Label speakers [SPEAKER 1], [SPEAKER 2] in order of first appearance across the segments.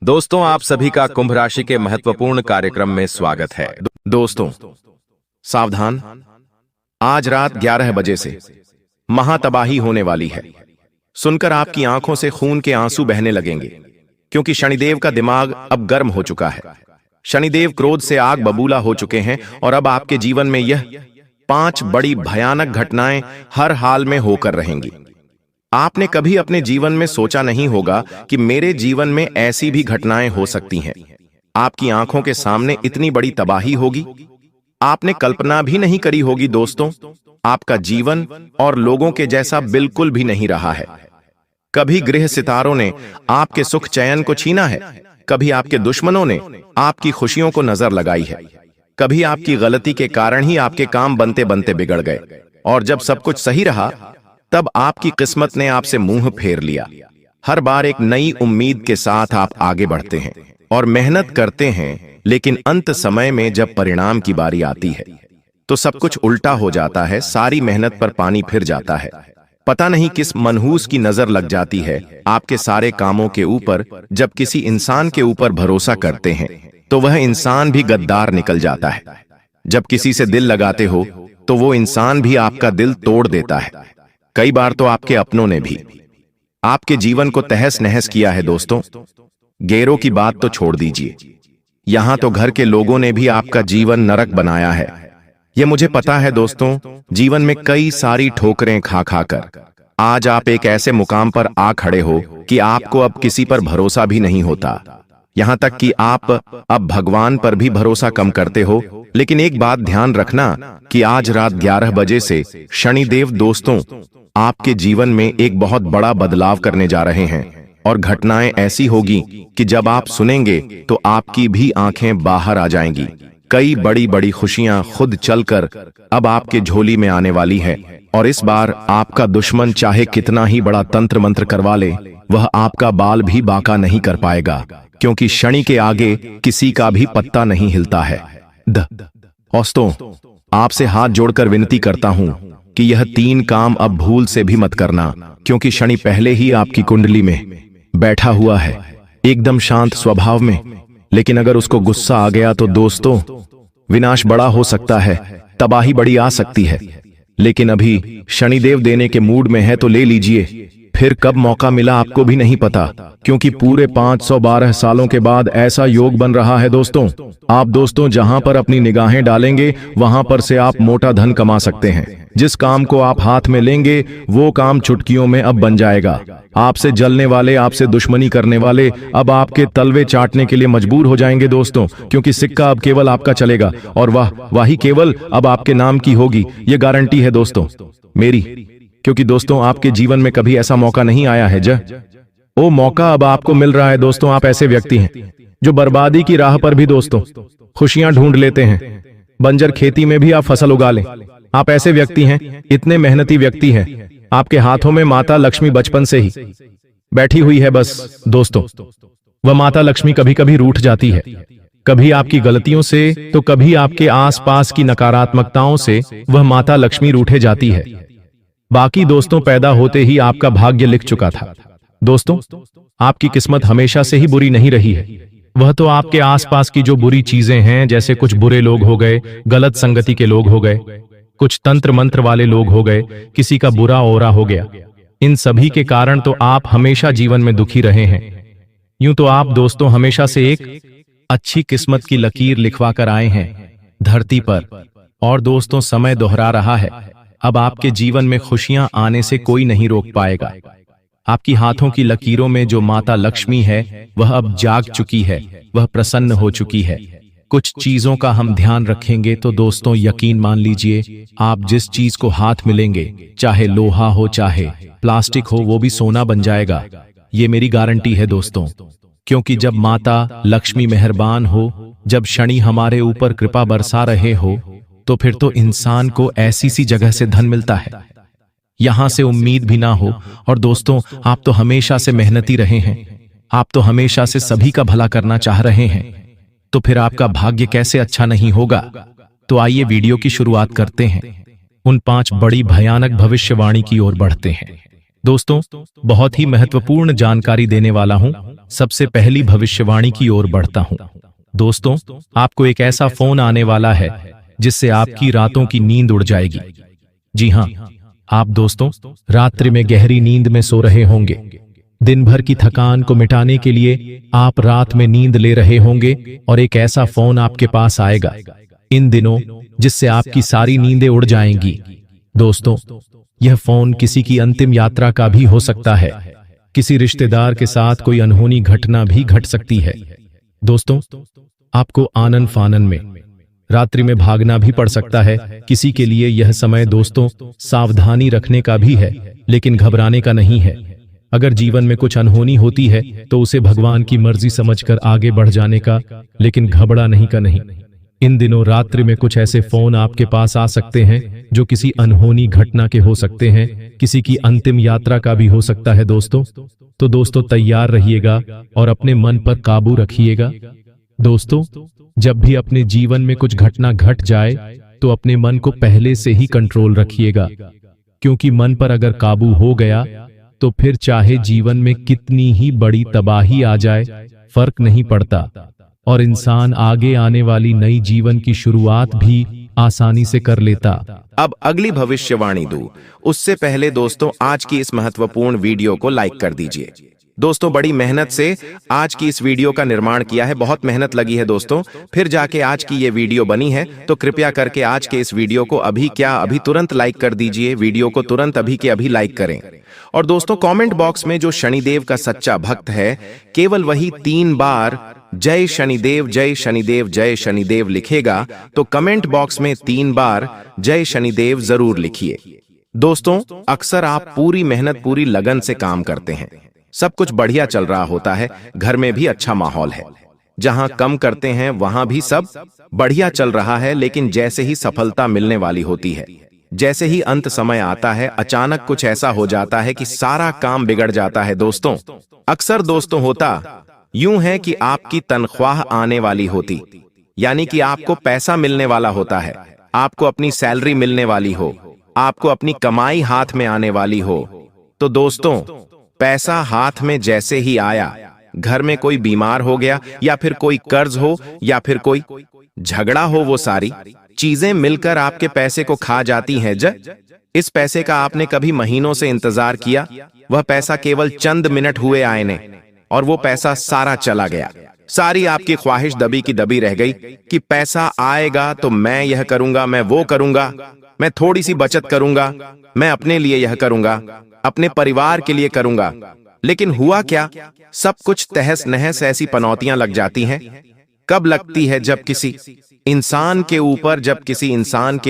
[SPEAKER 1] दोस्तों, आप सभी का कुंभ राशि के महत्वपूर्ण कार्यक्रम में स्वागत है।
[SPEAKER 2] दोस्तों सावधान, आज रात 11 बजे से महातबाही होने वाली है। सुनकर आपकी आंखों से खून के आंसू बहने लगेंगे, क्योंकि शनिदेव का दिमाग अब गर्म हो चुका है। शनिदेव क्रोध से आग बबूला हो चुके हैं और अब आपके जीवन में यह 5 बड़ी भयानक घटनाएं हर हाल में होकर रहेंगी। आपने कभी अपने जीवन में सोचा नहीं होगा कि मेरे जीवन में ऐसी भी घटनाएं हो सकती हैं। आपकी आंखों के सामने इतनी बड़ी तबाही होगी, आपने कल्पना भी नहीं करी होगी। दोस्तों, आपका जीवन और लोगों के जैसा बिल्कुल भी नहीं रहा है। कभी गृह सितारों ने आपके सुख चैन को छीना है, कभी आपके दुश्मनों ने आपकी खुशियों को नजर लगाई है, कभी आपकी गलती के कारण ही आपके काम बनते बनते बिगड़ गए, और जब सब कुछ सही रहा तब आपकी किस्मत ने आपसे मुंह फेर लिया। हर बार एक नई उम्मीद के साथ आप आगे बढ़ते हैं और मेहनत करते हैं, लेकिन अंत समय में जब परिणाम की बारी आती है तो सब कुछ उल्टा हो जाता है। सारी मेहनत पर पानी फिर जाता है। पता नहीं किस मनहूस की नजर लग जाती है आपके सारे कामों के ऊपर। जब किसी इंसान के ऊपर भरोसा करते हैं तो वह इंसान भी गद्दार निकल जाता है। जब किसी से दिल लगाते हो तो वो इंसान भी आपका दिल तोड़ देता है। कई बार तो आपके अपनों ने भी आपके जीवन को तहस नहस किया है। दोस्तों, गैरों की बात तो छोड़ दीजिए, यहां तो घर के लोगों ने भी आपका जीवन नरक बनाया है। यह मुझे पता है। दोस्तों, जीवन में कई सारी ठोकरें खा खाकर आज आप एक ऐसे मुकाम पर आ खड़े हो कि आपको अब किसी पर भरोसा भी नहीं होता। यहां तक कि आप अब भगवान पर भी भरोसा कम करते हो। लेकिन एक बात ध्यान रखना कि आज रात 11 बजे से शनिदेव दोस्तों आपके जीवन में एक बहुत बड़ा बदलाव करने जा रहे हैं, और घटनाएं ऐसी होगी कि जब आप सुनेंगे तो आपकी भी आंखें बाहर आ जाएंगी। कई बड़ी बड़ी खुशियां खुद चलकर अब आपके झोली में आने वाली है, और इस बार आपका दुश्मन चाहे कितना ही बड़ा तंत्र मंत्र करवा ले, वह आपका बाल भी बांका नहीं कर पाएगा, क्योंकि शनि के आगे किसी का भी पत्ता नहीं हिलता है। दोस्तों, आपसे हाथ जोड़कर विनती करता हूं कि यह 3 काम अब भूल से भी मत करना, क्योंकि शनि पहले ही आपकी कुंडली में बैठा हुआ है, एकदम शांत स्वभाव में। लेकिन अगर उसको गुस्सा आ गया तो दोस्तों विनाश बड़ा हो सकता है, तबाही बड़ी आ सकती है। लेकिन अभी शनिदेव देने के मूड में है तो ले लीजिए, फिर कब मौका मिला आपको भी नहीं पता, क्योंकि पूरे 512 सालों के बाद ऐसा योग बन रहा है। दोस्तों जहां पर अपनी निगाहें डालेंगे वहां पर से आप मोटा धन कमा सकते हैं। जिस काम को आप हाथ में लेंगे वो काम चुटकियों में अब बन जाएगा। आपसे जलने वाले, आपसे दुश्मनी करने वाले अब आपके तलवे चाटने के लिए मजबूर हो जाएंगे दोस्तों, क्योंकि सिक्का अब केवल आपका चलेगा, और वाही केवल अब आपके नाम की होगी। ये गारंटी है दोस्तों मेरी, क्योंकि दोस्तों आपके जीवन में कभी ऐसा मौका नहीं आया है। वो मौका अब आपको मिल रहा है। दोस्तों, आप ऐसे व्यक्ति हैं जो बर्बादी की राह पर भी दोस्तों खुशियां ढूंढ लेते हैं। बंजर खेती में भी आप फसल उगा लें। आप ऐसे व्यक्ति हैं, इतने मेहनती व्यक्ति हैं, आपके हाथों में माता लक्ष्मी बचपन से ही बैठी हुई है। बस दोस्तों, वह माता लक्ष्मी कभी कभी रूठ जाती है, कभी आपकी गलतियों से तो कभी आपके आसपास की नकारात्मकताओं से वह माता लक्ष्मी रूठे जाती है। बाकी दोस्तों, पैदा होते ही आपका भाग्य लिख चुका था। दोस्तों, आपकी किस्मत हमेशा से ही बुरी नहीं रही है। वह तो आपके आसपास की जो बुरी चीजें हैं, जैसे कुछ बुरे लोग हो गए, गलत संगति के लोग हो गए, कुछ तंत्र मंत्र वाले लोग हो गए, किसी का बुरा ओरा हो गया, इन सभी के कारण तो आप हमेशा जीवन में दुखी रहे हैं। यूं तो आप दोस्तों हमेशा से एक अच्छी किस्मत की लकीर लिखवा कर आए हैं धरती पर, और दोस्तों समय दोहरा रहा है। अब आपके जीवन में खुशियां आने से कोई नहीं रोक पाएगा। आपकी हाथों की लकीरों में जो माता लक्ष्मी है वह अब जाग चुकी है, वह प्रसन्न हो चुकी है। कुछ चीजों का हम ध्यान रखेंगे तो दोस्तों यकीन मान लीजिए, आप जिस चीज को हाथ मिलेंगे, चाहे लोहा हो चाहे प्लास्टिक हो, वो भी सोना बन जाएगा। ये मेरी गारंटी है दोस्तों, क्योंकि जब माता लक्ष्मी मेहरबान हो, जब शनि हमारे ऊपर कृपा बरसा रहे हो, तो फिर तो इंसान को ऐसी सी जगह से धन मिलता है, यहां से उम्मीद भी ना हो। और दोस्तों, आप तो हमेशा से मेहनती रहे हैं, आप तो हमेशा से सभी का भला करना चाह रहे हैं, तो फिर आपका भाग्य कैसे अच्छा नहीं होगा। तो आइए वीडियो की शुरुआत करते हैं। उन 5 बड़ी भयानक भविष्यवाणी की ओर बढ़ते हैं।
[SPEAKER 3] दोस्तों, बहुत ही महत्वपूर्ण जानकारी देने वाला हूं। सबसे पहली भविष्यवाणी की ओर बढ़ता हूं। दोस्तों, आपको एक ऐसा फोन आने वाला है जिससे आपकी रातों की नींद उड़ जाएगी। जी हां, आप दोस्तों रात्रि में गहरी नींद में सो रहे होंगे। दिन भर की थकान को मिटाने के लिए आप रात में नींद ले रहे होंगे और एक ऐसा फोन आपके पास आएगा इन दिनों जिससे आपकी सारी नींदें उड़ जाएंगी। दोस्तों, यह फोन किसी की अंतिम यात्रा का भी हो सकता है। किसी रिश्तेदार के साथ कोई अनहोनी घटना भी घट सकती है। दोस्तों, आपको आनन फानन में रात्रि में भागना भी पड़ सकता है। किसी के लिए यह समय दोस्तों सावधानी रखने का भी है, लेकिन घबराने का नहीं है। अगर जीवन में कुछ अनहोनी होती है तो उसे भगवान की मर्जी समझकर आगे बढ़ जाने का, लेकिन घबरा नहीं का नहीं। इन दिनों रात्रि में कुछ ऐसे फोन आपके पास आ सकते हैं जो किसी अनहोनी घटना के हो सकते हैं, किसी की अंतिम यात्रा का भी हो सकता है। दोस्तों, तो दोस्तों तैयार रहिएगा और अपने मन पर काबू रखिएगा। दोस्तों, जब भी अपने जीवन में कुछ घटना घट जाए तो अपने मन को पहले से ही कंट्रोल रखिएगा, क्योंकि मन पर अगर काबू हो गया तो फिर चाहे जीवन में कितनी ही बड़ी तबाही आ जाए फर्क नहीं पड़ता और इंसान आगे आने वाली नई जीवन की शुरुआत भी आसानी से कर लेता।
[SPEAKER 2] अब अगली भविष्यवाणी दूं, उससे पहले दोस्तों आज की इस महत्वपूर्ण वीडियो को लाइक कर दीजिए। दोस्तों, बड़ी मेहनत से आज की इस वीडियो का निर्माण किया है, बहुत मेहनत लगी है दोस्तों, फिर जाके आज की ये वीडियो बनी है। तो कृपया करके आज के इस वीडियो को अभी तुरंत लाइक कर दीजिए। वीडियो को तुरंत अभी के अभी लाइक करें। और दोस्तों, कमेंट बॉक्स में जो शनिदेव का सच्चा भक्त है केवल वही 3 बार जय शनिदेव जय शनिदेव जय शनिदेव लिखेगा। तो कमेंट बॉक्स में 3 बार जय शनिदेव जरूर लिखिए। दोस्तों, अक्सर आप पूरी मेहनत पूरी लगन से काम करते हैं, सब कुछ बढ़िया चल रहा होता है, घर में भी अच्छा माहौल है, जहां कम करते हैं वहां भी सब बढ़िया चल रहा है, लेकिन जैसे ही सफलता मिलने वाली होती है, जैसे ही अंत समय आता है, अचानक कुछ ऐसा हो जाता है कि सारा काम बिगड़ जाता है। दोस्तों, अक्सर दोस्तों होता यूं है कि आपकी तनख्वाह आने वाली होती, यानी कि आपको पैसा मिलने वाला होता है, आपको अपनी सैलरी मिलने वाली हो, आपको अपनी कमाई हाथ में आने वाली हो। तो दोस्तों, पैसा हाथ में जैसे ही आया, घर में कोई बीमार हो गया या फिर कोई कर्ज हो या फिर कोई झगड़ा हो, वो सारी चीजें मिलकर आपके पैसे को खा जाती हैं। इस पैसे का आपने कभी महीनों से इंतजार किया, वह पैसा केवल चंद मिनट हुए आए ने और वो पैसा सारा चला गया। सारी आपकी ख्वाहिश दबी की दबी रह गई कि पैसा आएगा तो मैं यह करूंगा, मैं वो करूंगा, मैं थोड़ी सी बचत करूंगा, मैं अपने लिए यह करूंगा, अपने परिवार के लिए करूंगा। लेकिन हुआ क्या, सब कुछ तहस नहस ऐसी पनौतियां लग जाती हैं। कब लगती है, जब किसी इंसान के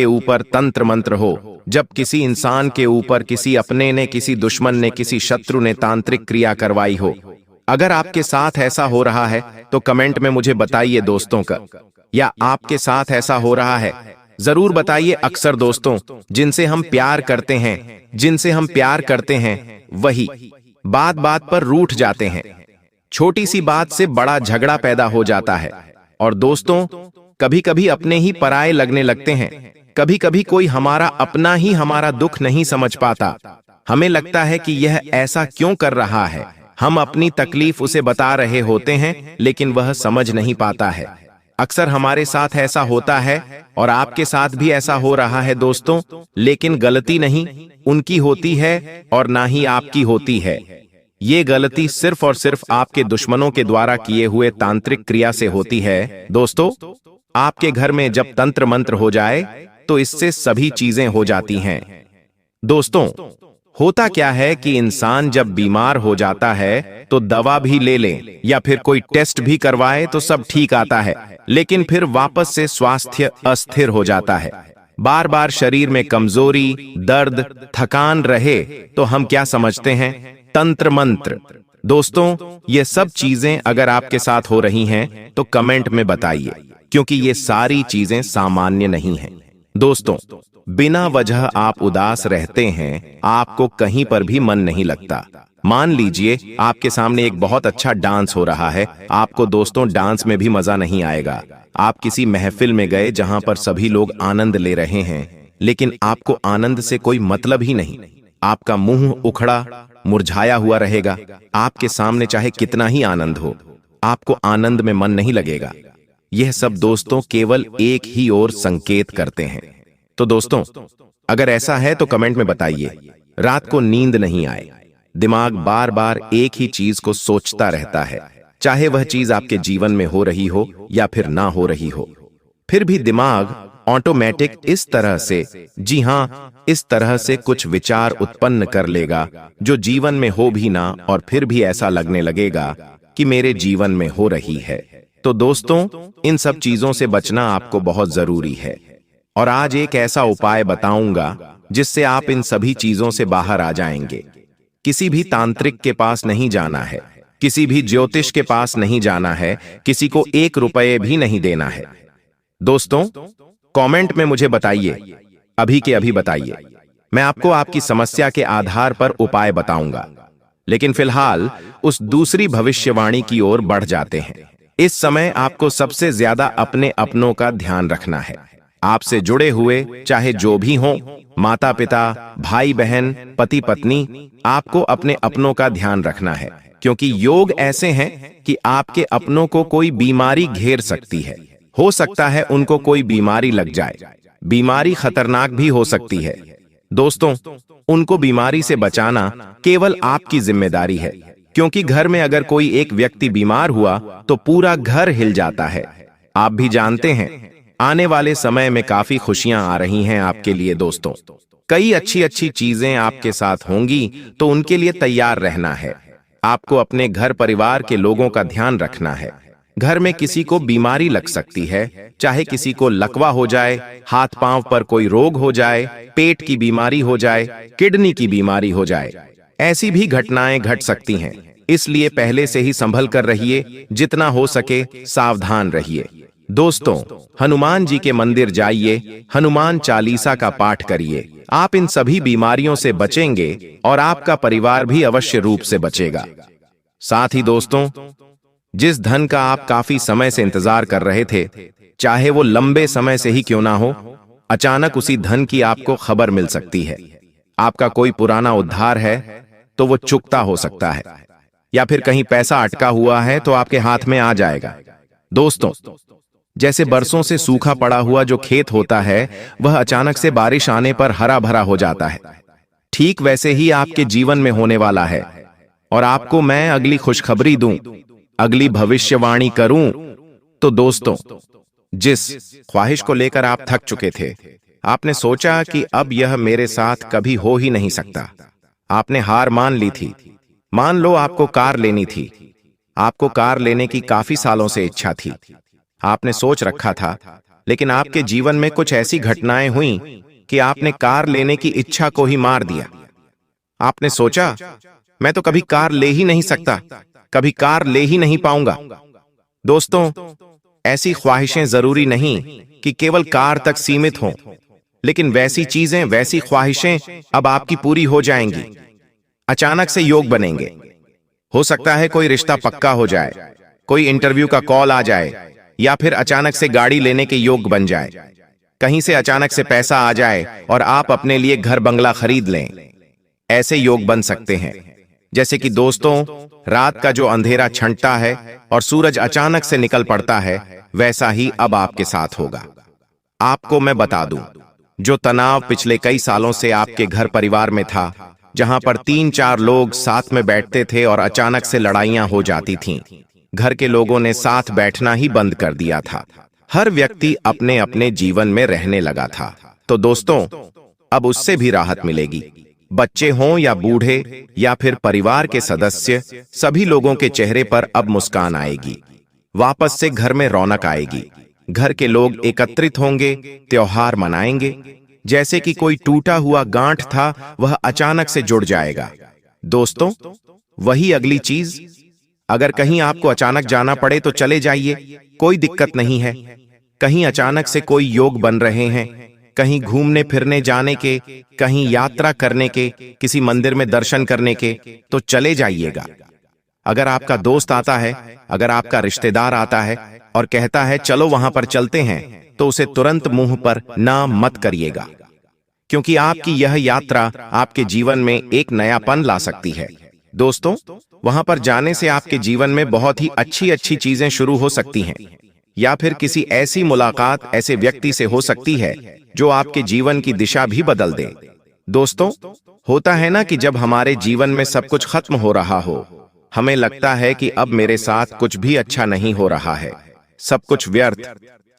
[SPEAKER 2] ऊपर तंत्र मंत्र हो, जब किसी इंसान के ऊपर किसी अपने ने, किसी दुश्मन ने, किसी शत्रु ने तांत्रिक क्रिया करवाई हो। अगर आपके साथ ऐसा हो रहा है तो कमेंट में मुझे बताइए दोस्तों का, या आपके साथ ऐसा हो रहा है जरूर बताइए। अक्सर दोस्तों जिनसे हम प्यार करते हैं वही बात बात पर रूठ जाते हैं, छोटी सी बात से बड़ा झगड़ा पैदा हो जाता है। और दोस्तों, कभी कभी अपने ही पराये लगने लगते हैं, कभी कभी कोई हमारा अपना ही हमारा दुख नहीं समझ पाता। हमें लगता है कि यह ऐसा क्यों कर रहा है, हम अपनी तकलीफ उसे बता रहे होते हैं लेकिन वह समझ नहीं पाता है। अक्सर हमारे साथ ऐसा होता है और आपके साथ भी ऐसा हो रहा है दोस्तों, लेकिन गलती नहीं उनकी होती है और ना ही आपकी होती है। ये गलती सिर्फ और सिर्फ आपके दुश्मनों के द्वारा किए हुए तांत्रिक क्रिया से होती है। दोस्तों, आपके घर में जब तंत्र मंत्र हो जाए तो इससे सभी चीजें हो जाती हैं। दोस्तों, होता क्या है कि इंसान जब बीमार हो जाता है तो दवा भी ले ले या फिर कोई टेस्ट भी करवाए तो सब ठीक आता है, लेकिन फिर वापस से स्वास्थ्य अस्थिर हो जाता है। बार बार शरीर में कमजोरी, दर्द, थकान रहे तो हम क्या समझते हैं, तंत्र मंत्र। दोस्तों, ये सब चीजें अगर आपके साथ हो रही हैं तो कमेंट में बताइए, क्योंकि ये सारी चीजें सामान्य नहीं हैं। दोस्तों, बिना वजह आप उदास रहते हैं, आपको कहीं पर भी मन नहीं लगता। मान लीजिए आपके सामने एक बहुत अच्छा डांस हो रहा है, आपको दोस्तों डांस में भी मजा नहीं आएगा। आप किसी महफिल में गए जहां पर सभी लोग आनंद ले रहे हैं, लेकिन आपको आनंद से कोई मतलब ही नहीं। आपका मुंह उखड़ा मुरझाया हुआ रहेगा। आपके सामने चाहे कितना ही आनंद हो, आपको आनंद में मन नहीं लगेगा। यह सब दोस्तों केवल एक ही ओर संकेत करते हैं। तो दोस्तों, अगर ऐसा है तो कमेंट में बताइए। रात को नींद नहीं आए, दिमाग बार बार एक ही चीज को सोचता रहता है, चाहे वह चीज आपके जीवन में हो रही हो या फिर ना हो रही हो, फिर भी दिमाग ऑटोमेटिक इस तरह से, जी हां, इस तरह से कुछ विचार उत्पन्न कर लेगा जो जीवन में हो भी ना, और फिर भी ऐसा लगने लगेगा कि मेरे जीवन में हो रही है। तो दोस्तों, इन सब चीजों से बचना आपको बहुत जरूरी है, और आज एक ऐसा उपाय बताऊंगा जिससे आप इन सभी चीजों से बाहर आ जाएंगे। किसी भी तांत्रिक के पास नहीं जाना है, किसी भी ज्योतिष के पास नहीं जाना है, किसी को 1 रुपये भी नहीं देना है। दोस्तों, कमेंट में मुझे बताइए, अभी के अभी बताइए। मैं आपको आपकी समस्या के आधार पर उपाय बताऊंगा। लेकिन फिलहाल उस दूसरी भविष्यवाणी की ओर बढ़ जाते हैं। इस समय आपको सबसे ज्यादा अपने अपनों का ध्यान रखना है। आपसे जुड़े हुए चाहे जो भी हों, माता पिता, भाई बहन, पति पत्नी, आपको अपने अपनों का ध्यान रखना है, क्योंकि योग ऐसे हैं कि आपके अपनों को कोई बीमारी घेर सकती है। हो सकता है उनको कोई बीमारी लग जाए, बीमारी खतरनाक भी हो सकती है। दोस्तों, उनको बीमारी से बचाना केवल आपकी जिम्मेदारी है, क्योंकि घर में अगर कोई एक व्यक्ति बीमार हुआ तो पूरा घर हिल जाता है। आप भी जानते हैं, आने वाले समय में काफी खुशियां आ रही हैं आपके लिए। दोस्तों, कई अच्छी अच्छी चीजें आपके साथ होंगी, तो उनके लिए तैयार रहना है। आपको अपने घर परिवार के लोगों का ध्यान रखना है। घर में किसी को बीमारी लग सकती है, चाहे किसी को लकवा हो जाए, हाथ पांव पर कोई रोग हो जाए, पेट की बीमारी हो जाए, किडनी की बीमारी हो जाए, ऐसी भी घटनाएं घट सकती हैं। इसलिए पहले से ही संभल कर रहिए, जितना हो सके सावधान रहिए। दोस्तों, हनुमान जी के मंदिर जाइए, हनुमान चालीसा का पाठ करिए। आप इन सभी बीमारियों से बचेंगे और आपका परिवार भी अवश्य रूप से बचेगा। साथ ही दोस्तों, जिस धन का आप काफी समय से इंतजार कर रहे थे, चाहे वो लंबे समय से ही क्यों ना हो, अचानक उसी धन की आपको खबर मिल सकती है। आपका कोई पुराना उद्धार है तो वो चुकता हो सकता है, या फिर कहीं पैसा अटका हुआ है तो आपके हाथ में आ जाएगा। दोस्तों, जैसे बरसों से सूखा पड़ा हुआ जो खेत होता है, वह अचानक से बारिश आने पर हरा भरा हो जाता है, ठीक वैसे ही आपके जीवन में होने वाला है। और आपको मैं अगली खुशखबरी दूं, अगली भविष्यवाणी करूं। तो दोस्तों, जिस ख्वाहिश को लेकर आप थक चुके थे, आपने सोचा कि अब यह मेरे साथ कभी हो ही नहीं सकता, आपने हार मान ली थी। मान लो आपको कार लेनी थी, आपको कार लेने की काफी सालों से इच्छा थी, आपने सोच रखा था, लेकिन आपके जीवन में कुछ ऐसी घटनाएं हुई कि आपने कार लेने की इच्छा को ही मार दिया। आपने सोचा, मैं तो कभी कार ले ही नहीं सकता, कभी कार ले ही नहीं पाऊंगा। दोस्तों, ऐसी ख्वाहिशें जरूरी नहीं कि केवल कार तक सीमित हों, लेकिन वैसी चीजें, वैसी ख्वाहिशें अब आपकी पूरी हो जाएंगी। अचानक से योग बनेंगे। हो सकता है कोई रिश्ता पक्का हो जाए, कोई इंटरव्यू का कॉल आ जाए, या फिर अचानक से गाड़ी लेने के योग बन जाए। कहीं से अचानक से पैसा आ जाए और आप अपने लिए घर बंगला खरीद लें। ऐसे योग बन सकते हैं। जैसे कि दोस्तों, रात का जो अंधेरा छंटता है और सूरज अचानक से निकल पड़ता है, वैसा ही अब आपके साथ होगा। आपको मैं बता दूं, जो तनाव पिछले कई सालों से आपके घर परिवार में था, जहां पर 3-4 लोग साथ में बैठते थे और अचानक से लड़ाइयां हो जाती थीं, घर के लोगों ने साथ बैठना ही बंद कर दिया था। हर व्यक्ति अपने अपने जीवन में रहने लगा था। तो दोस्तों, अब उससे भी राहत मिलेगी। बच्चे हों या बूढ़े या फिर परिवार के सदस्य, सभी लोगों के चेहरे पर अब मुस्कान आएगी। वापस से घर में रौनक आएगी। घर के लोग एकत्रित होंगे, त्योहार मनाएंगे। जैसे कि कोई टूटा हुआ गांठ था, वह अचानक से जुड़ जाएगा। दोस्तों, वही अगली चीज, अगर कहीं आपको अचानक जाना पड़े तो चले जाइए, कोई दिक्कत नहीं है। कहीं अचानक से कोई योग बन रहे हैं, कहीं घूमने फिरने जाने के, कहीं यात्रा करने के, किसी मंदिर में दर्शन करने के, तो चले जाइएगा। अगर आपका दोस्त आता है, अगर आपका रिश्तेदार आता है और कहता है चलो वहां पर चलते हैं, तो उसे तुरंत मुंह पर ना मत करिएगा। क्योंकि आपकी यह यात्रा आपके जीवन में एक नयापन ला सकती है। दोस्तों, वहां पर जाने से आपके जीवन में बहुत ही अच्छी अच्छी चीजें शुरू हो सकती हैं, या फिर किसी ऐसी मुलाकात ऐसे व्यक्ति से हो सकती है जो आपके जीवन की दिशा भी बदल दे। दोस्तों, होता है ना कि जब हमारे जीवन में सब कुछ खत्म हो रहा हो, हमें लगता है कि अब मेरे साथ कुछ भी अच्छा नहीं हो रहा है, सब कुछ व्यर्थ,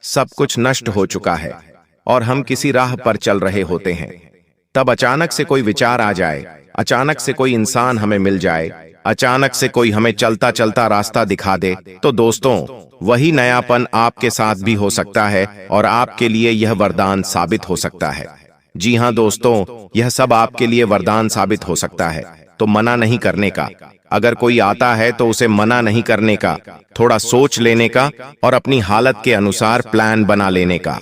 [SPEAKER 2] सब कुछ नष्ट हो चुका है, और हम किसी राह पर चल रहे होते हैं। तब अचानक से कोई विचार आ जाए, अचानक से कोई इंसान हमें मिल जाए, अचानक से कोई हमें चलता चलता रास्ता दिखा दे, तो दोस्तों, वही नयापन आपके साथ भी हो सकता है और आपके लिए यह वरदान साबित हो सकता है। जी हाँ दोस्तों, यह सब आपके लिए वरदान साबित हो सकता है। तो मना नहीं करने का, अगर कोई आता है तो उसे मना नहीं करने का, थोड़ा सोच लेने का और अपनी हालत के अनुसार प्लान बना लेने का।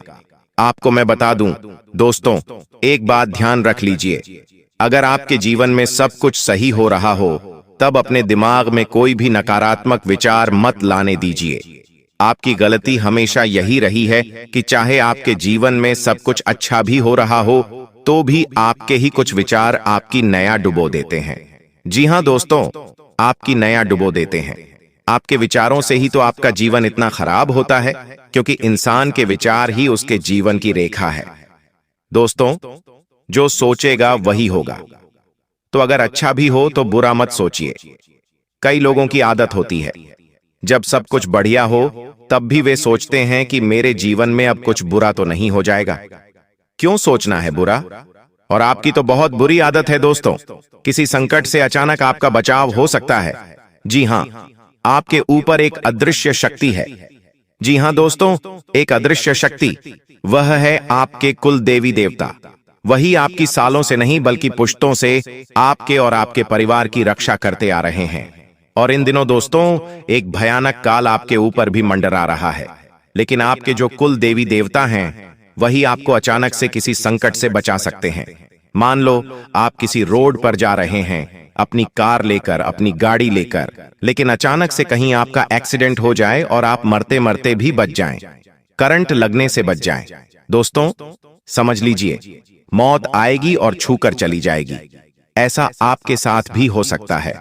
[SPEAKER 2] आपको मैं बता दूं दोस्तों, एक बात ध्यान रख लीजिए, अगर आपके जीवन में सब कुछ सही हो रहा हो, तब अपने दिमाग में कोई भी नकारात्मक विचार मत लाने दीजिए। आपकी गलती हमेशा यही रही है कि चाहे आपके जीवन में सब कुछ अच्छा भी हो रहा हो, तो भी आपके ही कुछ विचार आपकी नया डुबो देते हैं। जी हाँ दोस्तों, आपकी नया डुबो देते हैं। आपके विचारों से ही तो आपका जीवन इतना खराब होता है, क्योंकि इंसान के विचार ही उसके जीवन की रेखा है। दोस्तों, जो सोचेगा वही होगा। तो अगर अच्छा भी हो तो बुरा मत सोचिए। कई लोगों की आदत होती है, जब सब कुछ बढ़िया हो तब भी वे सोचते हैं कि मेरे जीवन में अब कुछ बुरा तो नहीं हो जाएगा। क्यों सोचना है बुरा? और आपकी तो बहुत बुरी आदत है दोस्तों, किसी संकट से अचानक आपका बचाव हो सकता है। जी हाँ, आपके ऊपर एक अदृश्य शक्ति है। जी हाँ दोस्तों, एक अदृश्य शक्ति, वह है आपके कुल देवी देवता। वही आपकी सालों से नहीं बल्कि पुश्तों से आपके और आपके परिवार की रक्षा करते आ रहे हैं। और इन दिनों दोस्तों, एक भयानक काल आपके ऊपर भी मंडरा रहा है, लेकिन आपके जो कुल देवी देवता हैं, वही आपको अचानक से किसी संकट से बचा सकते हैं। मान लो आप किसी रोड पर जा रहे हैं, अपनी कार लेकर, अपनी गाड़ी लेकर, लेकिन अचानक से कहीं आपका एक्सीडेंट हो जाए और आप मरते मरते भी बच जाएं, करंट लगने से बच जाएं। दोस्तों, समझ लीजिए, मौत आएगी और छूकर चली जाएगी। ऐसा आपके साथ भी हो सकता है,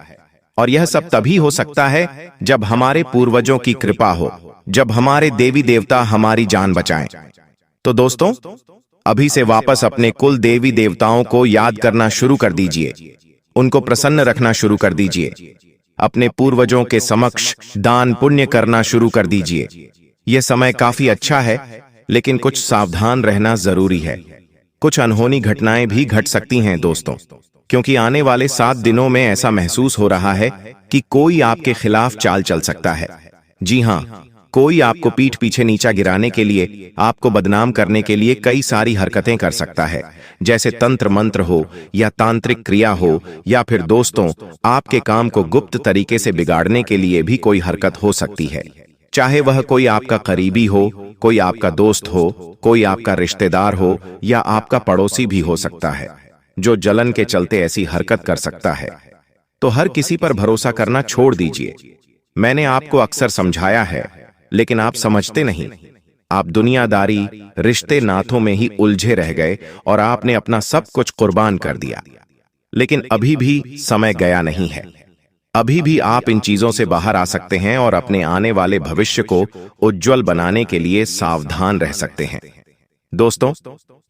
[SPEAKER 2] और यह सब तभी हो सकता है जब हमारे पूर्वजों की कृपा हो, जब हमारे देवी देवता हमारी जान बचाएं। तो दोस्तों, अभी से वापस अपने कुल देवी देवताओं को याद करना शुरू कर दीजिए, उनको प्रसन्न रखना शुरू कर दीजिए, अपने पूर्वजों के समक्ष दान पुण्य करना शुरू कर दीजिए। यह समय काफी अच्छा है, लेकिन कुछ सावधान रहना जरूरी है। कुछ अनहोनी घटनाएं भी घट सकती हैं दोस्तों, क्योंकि आने वाले 7 दिनों में ऐसा महसूस हो रहा है कि कोई आपके खिलाफ चाल चल सकता है। जी हाँ, कोई आपको पीठ पीछे नीचा गिराने के लिए, आपको बदनाम करने के लिए कई सारी हरकतें कर सकता है, जैसे तंत्र मंत्र हो या तांत्रिक क्रिया हो, या फिर दोस्तों, आपके काम को गुप्त तरीके से बिगाड़ने के लिए भी कोई हरकत हो सकती है। चाहे वह कोई आपका करीबी हो, कोई आपका दोस्त हो, कोई आपका रिश्तेदार हो, या आपका पड़ोसी भी हो सकता है, जो जलन के चलते ऐसी हरकत कर सकता है। तो हर किसी पर भरोसा करना छोड़ दीजिए। मैंने आपको अक्सर समझाया है, लेकिन आप समझते नहीं। आप दुनियादारी, रिश्ते नातों में ही उलझे रह गए और आपने अपना सब कुछ कुर्बान कर दिया। लेकिन अभी भी समय गया नहीं है। अभी भी आप इन चीजों से बाहर आ सकते हैं और अपने आने वाले भविष्य को उज्जवल बनाने के लिए सावधान रह सकते हैं। दोस्तों,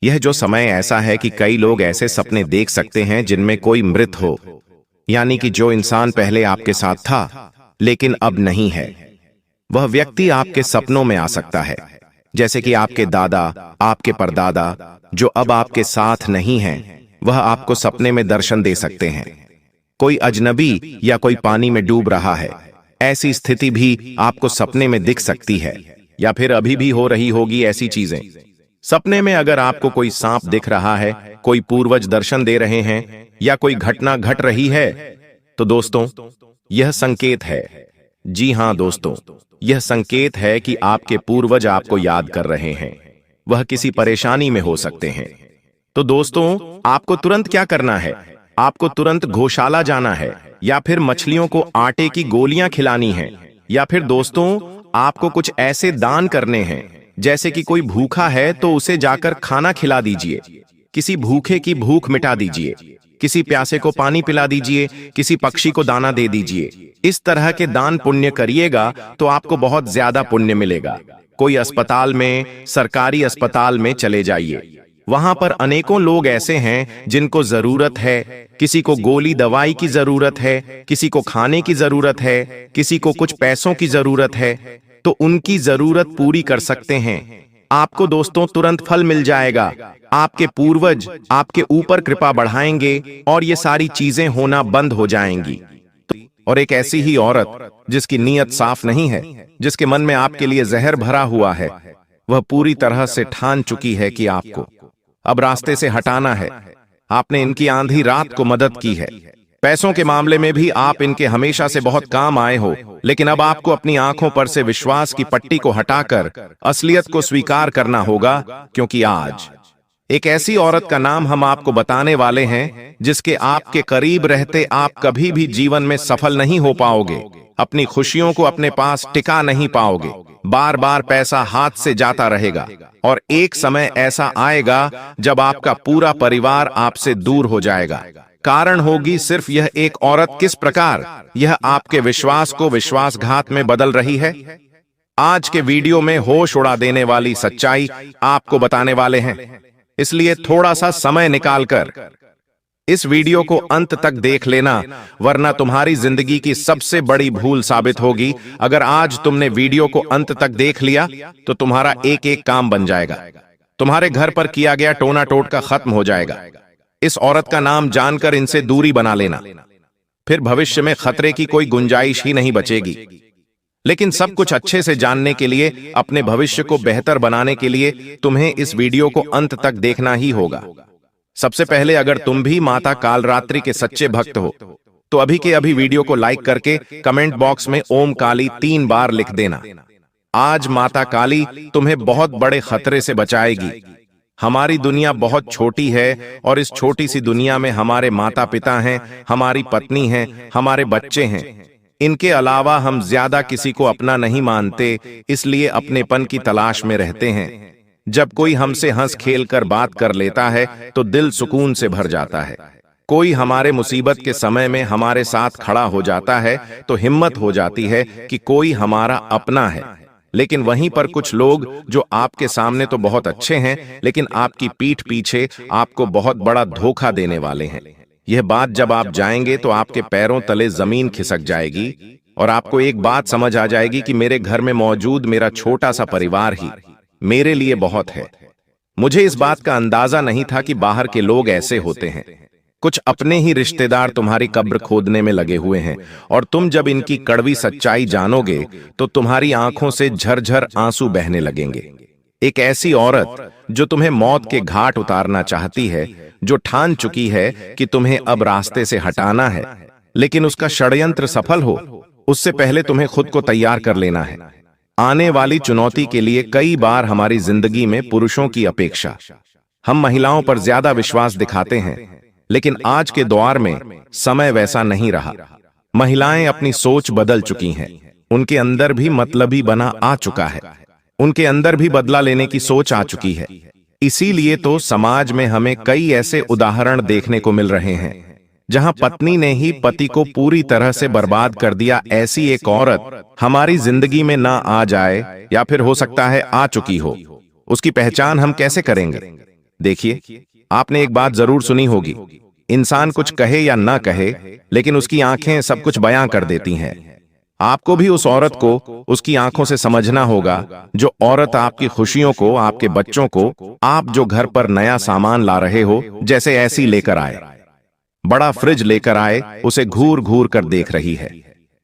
[SPEAKER 2] यह जो समय ऐसा है कि कई लोग ऐसे सपने देख सकते हैं जिनमें कोई मृत हो, यानी कि जो इंसान पहले आपके साथ था लेकिन अब नहीं है, वह व्यक्ति आपके सपनों में आ सकता है। जैसे कि आपके दादा, आपके परदादा, जो अब आपके साथ नहीं हैं, वह आपको सपने में दर्शन दे सकते हैं। कोई अजनबी या कोई पानी में डूब रहा है, ऐसी स्थिति भी आपको सपने में दिख सकती है, या फिर अभी भी हो रही होगी ऐसी चीजें। सपने में अगर आपको कोई सांप दिख रहा है, कोई पूर्वज दर्शन दे रहे हैं, या कोई घटना घट रही है, तो दोस्तों, यह संकेत है। जी हां दोस्तों, यह संकेत है कि आपके पूर्वज आपको याद कर रहे हैं। वह किसी परेशानी में हो सकते हैं। तो दोस्तों, आपको तुरंत क्या करना है? आपको तुरंत गौशाला जाना है, या फिर मछलियों को आटे की गोलियां खिलानी है, या फिर दोस्तों, आपको कुछ ऐसे दान करने हैं, जैसे कि कोई भूखा है तो उसे जाकर खाना खिला दीजिए। किसी भूखे की भूख मिटा दीजिए, किसी प्यासे को पानी पिला दीजिए, किसी पक्षी को दाना दे दीजिए। इस तरह के दान पुण्य करिएगा तो आपको बहुत ज्यादा पुण्य मिलेगा। कोई अस्पताल में, सरकारी अस्पताल में चले जाइए, वहां पर अनेकों लोग ऐसे हैं जिनको जरूरत है। किसी को गोली दवाई की जरूरत है, किसी को खाने की जरूरत है, किसी को कुछ पैसों की जरूरत है, तो उनकी जरूरत पूरी कर सकते हैं। आपको दोस्तों तुरंत फल मिल जाएगा। आपके पूर्वज आपके ऊपर कृपा बढ़ाएंगे और ये सारी चीजें होना बंद हो जाएंगी। और एक ऐसी ही औरत जिसकी नीयत साफ नहीं है, जिसके मन में आपके लिए जहर भरा हुआ है, वह पूरी तरह से ठान चुकी है कि आपको अब रास्ते से हटाना है। आपने इनकी आंधी रात को मदद की है। पैसों के मामले में भी आप इनके हमेशा से बहुत काम आए हो, लेकिन अब आपको अपनी आंखों पर से विश्वास की पट्टी को हटाकर असलियत को स्वीकार करना होगा, क्योंकि आज एक ऐसी औरत का नाम हम आपको बताने वाले हैं जिसके आपके करीब रहते आप कभी भी जीवन में सफल नहीं हो पाओगे, अपनी खुशियों को अपने पास टिका नहीं पाओगे, बार बार पैसा हाथ से जाता रहेगा और एक समय ऐसा आएगा जब आपका पूरा परिवार आपसे दूर हो जाएगा। कारण होगी सिर्फ यह एक औरत किस प्रकार यह आपके विश्वास को विश्वासघात में बदल रही है। आज के वीडियो में होश उड़ा देने वाली सच्चाई आपको बताने वाले हैं, इसलिए थोड़ा सा समय निकालकर इस वीडियो को अंत तक देख लेना, वरना तुम्हारी जिंदगी की सबसे बड़ी भूल साबित होगी। अगर आज तुमने वीडियो को अंत तक देख लिया तो तुम्हारा एक एक काम बन जाएगा, तुम्हारे घर पर किया गया टोना टोटका खत्म हो जाएगा। इस औरत का नाम जानकर इनसे दूरी बना लेना, फिर भविष्य में खतरे की कोई गुंजाइश ही नहीं बचेगी। लेकिन सब कुछ अच्छे से जानने के लिए, अपने भविष्य को बेहतर बनाने के लिए तुम्हें इस वीडियो को अंत तक देखना ही होगा। सबसे पहले, अगर तुम भी माता कालरात्रि के सच्चे भक्त हो तो अभी के अभी वीडियो को लाइक करके कमेंट बॉक्स में ओम काली 3 बार लिख देना। आज माता काली तुम्हें बहुत बड़े खतरे से बचाएगी। हमारी दुनिया बहुत छोटी है और इस छोटी सी दुनिया में हमारे माता पिता हैं, हमारी पत्नी है, हमारे बच्चे हैं। इनके अलावा हम ज्यादा किसी को अपना नहीं मानते, इसलिए अपनेपन की तलाश में रहते हैं। जब कोई हमसे हंस खेल कर बात कर लेता है तो दिल सुकून से भर जाता है। कोई हमारे मुसीबत के समय में हमारे साथ खड़ा हो जाता है तो हिम्मत हो जाती है कि कोई हमारा अपना है। लेकिन वहीं पर कुछ लोग जो आपके सामने तो बहुत अच्छे हैं, लेकिन आपकी पीठ पीछे आपको बहुत बड़ा धोखा देने वाले हैं। यह बात जब आप जाएंगे तो आपके पैरों तले जमीन खिसक जाएगी और आपको एक बात समझ आ जाएगी कि मेरे घर में मौजूद मेरा छोटा सा परिवार ही मेरे लिए बहुत है। मुझे इस बात का अंदाजा नहीं था कि बाहर के लोग ऐसे होते हैं। कुछ अपने ही रिश्तेदार तुम्हारी कब्र खोदने में लगे हुए हैं और तुम जब इनकी कड़वी सच्चाई जानोगे तो तुम्हारी आंखों से झरझर आंसू बहने लगेंगे। एक ऐसी औरत जो तुम्हें मौत के घाट उतारना चाहती है, जो ठान चुकी है कि तुम्हें अब रास्ते से हटाना है, लेकिन उसका षड्यंत्र सफल हो उससे पहले तुम्हें खुद को तैयार कर लेना है। आने वाली चुनौती के लिए कई बार हमारी जिंदगी में पुरुषों की अपेक्षा हम महिलाओं पर ज्यादा विश्वास दिखाते हैं, लेकिन आज के दौर में समय वैसा नहीं रहा। महिलाएं अपनी सोच बदल चुकी हैं, उनके अंदर भी मतलबी बना आ चुका है, उनके अंदर भी बदला लेने की सोच आ चुकी है। इसीलिए तो समाज में हमें कई ऐसे उदाहरण देखने को मिल रहे हैं जहां पत्नी ने ही पति को पूरी तरह से बर्बाद कर दिया। ऐसी एक औरत हमारी जिंदगी में ना आ जाए, या फिर हो सकता है आ चुकी हो, उसकी पहचान हम कैसे करेंगे? देखिए, आपने एक बात जरूर सुनी होगी, इंसान कुछ कहे या ना कहे, लेकिन उसकी आंखें सब कुछ बयां कर देती हैं। आपको भी उस औरत को उसकी आंखों से समझना होगा, जो औरत आपकी खुशियों को, आपके बच्चों को, आप जो घर पर नया सामान ला रहे हो, जैसे ऐसी लेकर आए, बड़ा फ्रिज लेकर आए, उसे घूर घूर कर देख रही है।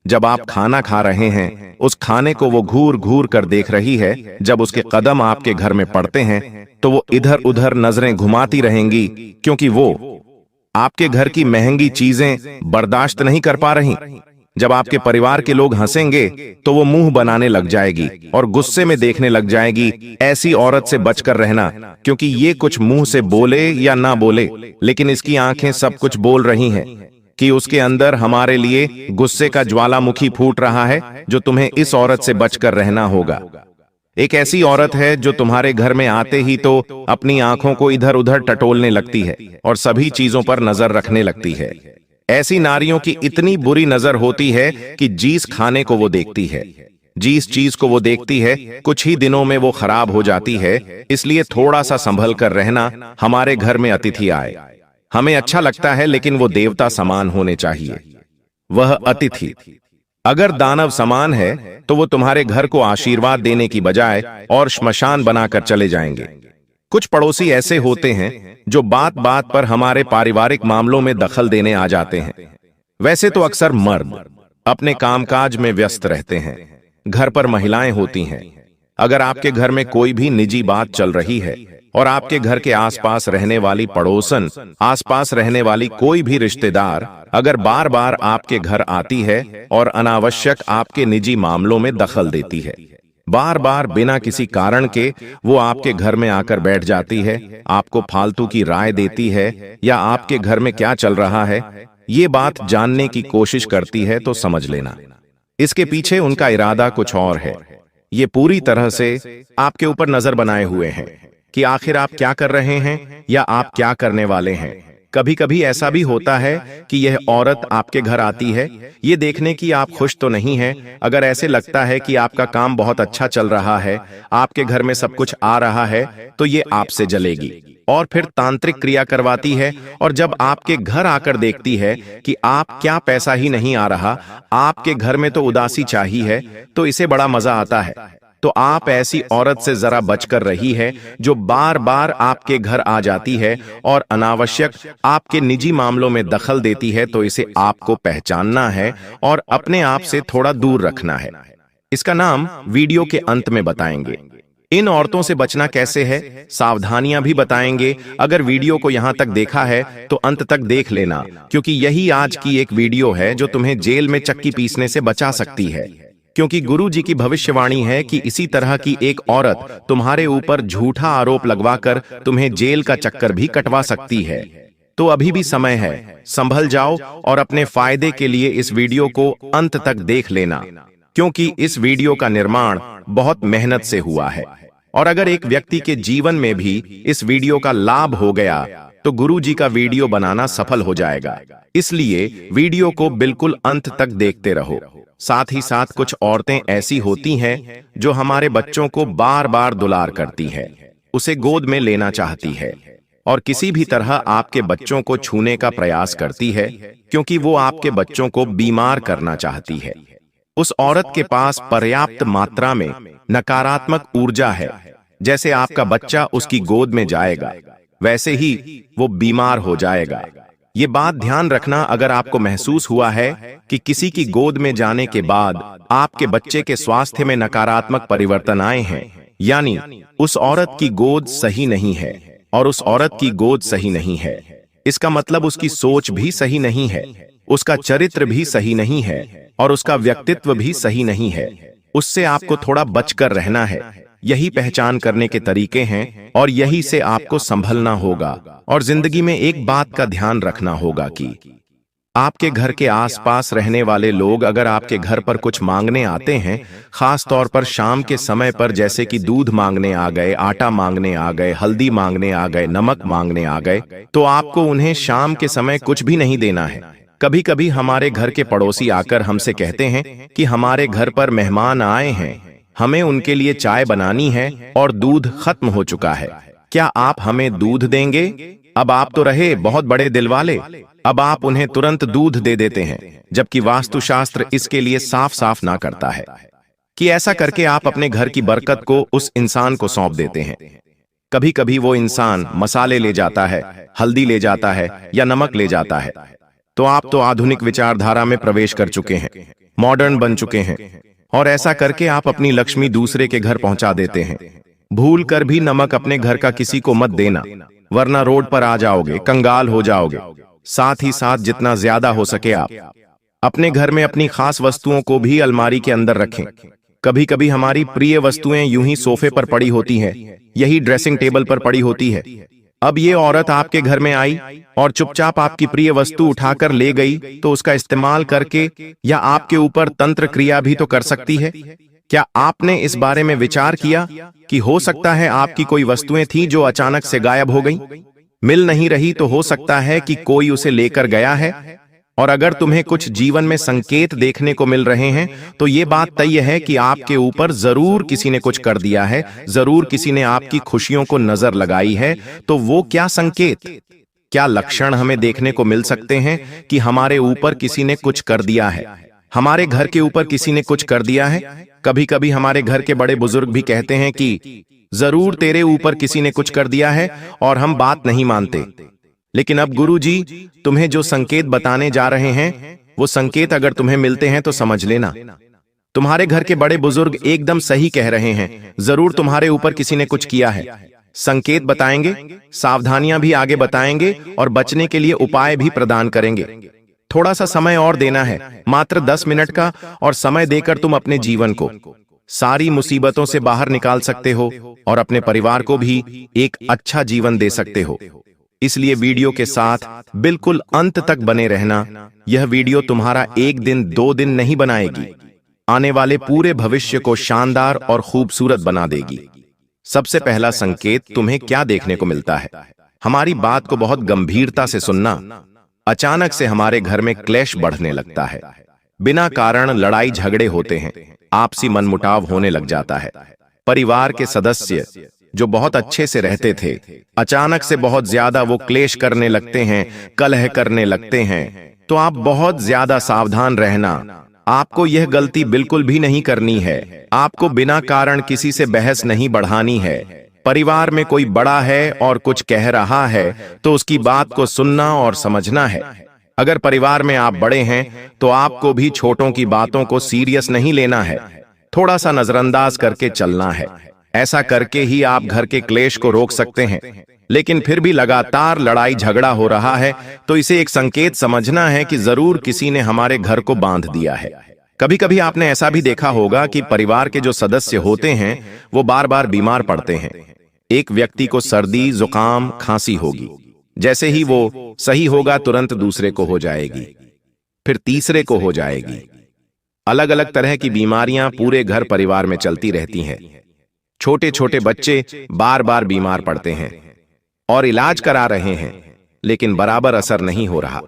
[SPEAKER 2] जब आप खाना खा रहे हैं, उस खाने को वो घूर घूर कर देख रही है। जब उसके कदम आपके घर में पड़ते हैं तो वो इधर उधर नजरें घुमाती रहेंगी, क्योंकि वो आपके घर की महंगी चीजें बर्दाश्त नहीं कर पा रही। जब आपके परिवार के लोग हंसेंगे तो वो मुंह बनाने लग जाएगी और गुस्से में देखने लग जाएगी। ऐसी औरत से बचकर रहना, क्योंकि ये कुछ मुंह से बोले या ना बोले, लेकिन इसकी आंखें सब कुछ बोल रही हैं कि उसके अंदर हमारे लिए गुस्से का ज्वालामुखी फूट रहा है, जो तुम्हें इस औरत से बचकर रहना होगा। एक ऐसी औरत है जो तुम्हारे घर में आते ही तो अपनी आंखों को इधर उधर टटोलने लगती है और सभी चीजों पर नजर रखने लगती है। ऐसी नारियों की इतनी बुरी नजर होती है कि जिस खाने को वो देखती है, जिस चीज को वो देखती है, कुछ ही दिनों में वो खराब हो जाती है। इसलिए थोड़ा सा संभल कर रहना। हमारे घर में अतिथि आए, हमें अच्छा लगता है, लेकिन वो देवता समान होने चाहिए। वह अतिथि अगर दानव समान है तो वो तुम्हारे घर को आशीर्वाद देने की बजाय और श्मशान बनाकर चले जाएंगे। कुछ पड़ोसी ऐसे होते हैं जो बात बात पर हमारे पारिवारिक मामलों में दखल देने आ जाते हैं। वैसे तो अक्सर मर्द अपने कामकाज में व्यस्त रहते हैं, घर पर महिलाएं होती हैं। अगर आपके घर में कोई भी निजी बात चल रही है और आपके घर के आसपास रहने वाली पड़ोसन, आसपास रहने वाली कोई भी रिश्तेदार अगर बार बार आपके घर आती है और अनावश्यक आपके निजी मामलों में दखल देती है, बार बार बिना किसी कारण के वो आपके घर में आकर बैठ जाती है, आपको फालतू की राय देती है या आपके घर में क्या चल रहा है ये बात जानने की कोशिश करती है, तो समझ लेना इसके पीछे उनका इरादा कुछ और है। ये पूरी तरह से आपके ऊपर नजर बनाए हुए हैं कि आखिर आप क्या कर रहे हैं या आप क्या करने वाले हैं। कभी कभी ऐसा भी होता है कि यह औरत आपके घर आती है ये देखने की आप खुश तो नहीं हैं। अगर ऐसे लगता है कि आपका काम बहुत अच्छा चल रहा है, आपके घर में सब कुछ आ रहा है, तो ये आपसे जलेगी और फिर तांत्रिक क्रिया करवाती है। और जब आपके घर आकर देखती है कि आप क्या पैसा ही नहीं आ रहा, आपके घर में तो उदासी चाहिए है, तो इसे बड़ा मजा आता है। तो आप ऐसी औरत से जरा बचकर रही है जो बार बार आपके घर आ जाती है और अनावश्यक आपके निजी मामलों में दखल देती है। तो इसे आपको पहचानना है और अपने आप से थोड़ा दूर रखना है। इसका नाम वीडियो के अंत में बताएंगे। इन औरतों से बचना कैसे है, सावधानियां भी बताएंगे। अगर वीडियो को यहां तक देखा है तो अंत तक देख लेना, क्योंकि यही आज की एक वीडियो है जो तुम्हें जेल में चक्की पीसने से बचा सकती है। क्योंकि गुरु जी की भविष्यवाणी है कि इसी तरह की एक औरत तुम्हारे ऊपर झूठा आरोप लगवाकर तुम्हें जेल का चक्कर भी कटवा सकती है। तो अभी भी समय है, संभल जाओ और अपने फायदे के लिए इस वीडियो को अंत तक देख लेना, क्योंकि इस वीडियो का निर्माण बहुत मेहनत से हुआ है। और अगर एक व्यक्ति के जीवन में भी इस वीडियो का लाभ हो गया तो गुरु जी का वीडियो बनाना सफल हो जाएगा। इसलिए वीडियो को बिल्कुल अंत तक देखते रहो। साथ ही साथ कुछ औरतें ऐसी होती हैं जो हमारे बच्चों को बार बार दुलार करती है, उसे गोद में लेना चाहती है और किसी भी तरह आपके बच्चों को छूने का प्रयास करती है, क्योंकि वो आपके बच्चों को बीमार करना चाहती है। उस औरत के पास पर्याप्त मात्रा में नकारात्मक ऊर्जा है। जैसे आपका बच्चा उसकी गोद में जाएगा वैसे ही वो बीमार हो जाएगा। ये बात ध्यान रखना, अगर आपको महसूस हुआ है कि किसी की गोद में जाने के बाद आपके बच्चे के स्वास्थ्य में नकारात्मक परिवर्तन आए हैं, यानी उस औरत की गोद सही नहीं है और उस औरत की गोद सही नहीं है, इसका मतलब उसकी सोच भी सही नहीं है, उसका चरित्र भी सही नहीं है और उसका व्यक्तित्व भी सही नहीं है। उससे आपको थोड़ा बचकर रहना है। यही पहचान करने के तरीके हैं और यही से आपको संभलना होगा। और जिंदगी में एक बात का ध्यान रखना होगा कि आपके घर के आसपास रहने वाले लोग अगर आपके घर पर कुछ मांगने आते हैं, खास तौर पर शाम के समय पर, जैसे कि दूध मांगने आ गए, आटा मांगने आ गए, हल्दी मांगने आ गए, नमक मांगने आ गए, तो आपको उन्हें शाम के समय कुछ भी नहीं देना है। कभी कभी हमारे घर के पड़ोसी आकर हमसे कहते हैं कि हमारे घर पर मेहमान आए हैं, हमें उनके लिए चाय बनानी है और दूध खत्म हो चुका है, क्या आप हमें दूध देंगे? अब आप तो रहे बहुत बड़े दिल वाले, अब आप उन्हें तुरंत दूध दे देते हैं, जबकि वास्तुशास्त्र इसके लिए साफ साफ ना करता है कि ऐसा करके आप अपने घर की बरकत को उस इंसान को सौंप देते हैं। कभी कभी वो इंसान मसाले ले जाता है, हल्दी ले जाता है या नमक ले जाता है, तो आप तो आधुनिक विचारधारा में प्रवेश कर चुके हैं, मॉडर्न बन चुके हैं और ऐसा करके आप अपनी लक्ष्मी दूसरे के घर पहुंचा देते हैं। भूल कर भी नमक अपने घर का किसी को मत देना, वरना रोड पर आ जाओगे, कंगाल हो जाओगे। साथ ही साथ जितना ज्यादा हो सके आप अपने घर में अपनी खास वस्तुओं को भी अलमारी के अंदर रखें। कभी कभी हमारी प्रिय वस्तुएं यूं ही सोफे पर पड़ी होती हैं, यही ड्रेसिंग टेबल पर पड़ी होती है। अब ये औरत आपके घर में आई और चुपचाप आपकी प्रिय वस्तु उठाकर ले गई, तो उसका इस्तेमाल करके या आपके ऊपर तंत्र क्रिया भी तो कर सकती है। क्या आपने इस बारे में विचार किया कि हो सकता है आपकी कोई वस्तुएं थी जो अचानक से गायब हो गई? मिल नहीं रही तो हो सकता है कि कोई उसे लेकर गया है। और अगर तुम्हें कुछ जीवन में संकेत देखने को मिल रहे हैं तो ये बात तय है कि आपके ऊपर जरूर किसी ने कुछ कर दिया है, जरूर किसी ने आपकी खुशियों को नजर लगाई है। तो वो क्या संकेत, क्या लक्षण हमें देखने को मिल सकते हैं कि हमारे ऊपर किसी ने कुछ कर दिया है, हमारे घर के ऊपर किसी ने कुछ कर दिया है? कभी कभी हमारे घर के बड़े बुजुर्ग भी कहते हैं कि जरूर तेरे ऊपर किसी ने कुछ कर दिया है, और हम बात नहीं मानते। लेकिन अब गुरुजी तुम्हें जो संकेत बताने जा रहे हैं, वो संकेत अगर तुम्हें मिलते हैं तो समझ लेना, तुम्हारे घर के बड़े बुजुर्ग एकदम सही कह रहे हैं। जरूर तुम्हारे ऊपर किसी ने कुछ किया है। संकेत बताएंगे, सावधानियां भी आगे बताएंगे और बचने के लिए उपाय भी प्रदान करेंगे। थोड़ा सा समय और देना है, मात्र 10 मिनट का, और समय देकर तुम अपने जीवन को सारी मुसीबतों से बाहर निकाल सकते हो और अपने परिवार को भी एक अच्छा जीवन दे सकते हो। इसलिए वीडियो के साथ बिल्कुल अंत तक बने रहना। यह वीडियो तुम्हारा 1 दिन 2 दिन नहीं बनाएगी, आने वाले पूरे भविष्य को शानदार और खूबसूरत बना देगी। सबसे पहला संकेत तुम्हें क्या देखने को मिलता है? हमारी बात को बहुत गंभीरता से सुनना। अचानक से हमारे घर में क्लेश बढ़ने लगता है, बिना कारण लड़ाई झगड़े होते हैं, आपसी मनमुटाव होने लग जाता है। परिवार के सदस्य जो बहुत अच्छे से रहते थे, अचानक से बहुत ज्यादा वो क्लेश करने लगते हैं, कलह करने लगते हैं। तो आप बहुत ज्यादा सावधान रहना। आपको यह गलती बिल्कुल भी नहीं करनी है। आपको बिना कारण किसी से बहस नहीं बढ़ानी है। परिवार में कोई बड़ा है और कुछ कह रहा है तो उसकी बात को सुनना और समझना है। अगर परिवार में आप बड़े हैं तो आपको भी छोटों की बातों को सीरियस नहीं लेना है, थोड़ा सा नजरअंदाज करके चलना है। ऐसा करके ही आप घर के क्लेश को रोक सकते हैं। लेकिन फिर भी लगातार लड़ाई झगड़ा हो रहा है तो इसे एक संकेत समझना है कि जरूर किसी ने हमारे घर को बांध दिया है। कभी कभी आपने ऐसा भी देखा होगा कि परिवार के जो सदस्य होते हैं वो बार बार बीमार पड़ते हैं। एक व्यक्ति को सर्दी, जुकाम, खांसी होगी, जैसे ही वो सही होगा तुरंत दूसरे को हो जाएगी, फिर तीसरे को हो जाएगी। अलग अलग तरह की बीमारियां पूरे घर परिवार में चलती रहती हैं। छोटे छोटे बच्चे बार बार बीमार पड़ते हैं और इलाज करा रहे हैं, लेकिन बराबर असर नहीं हो रहा।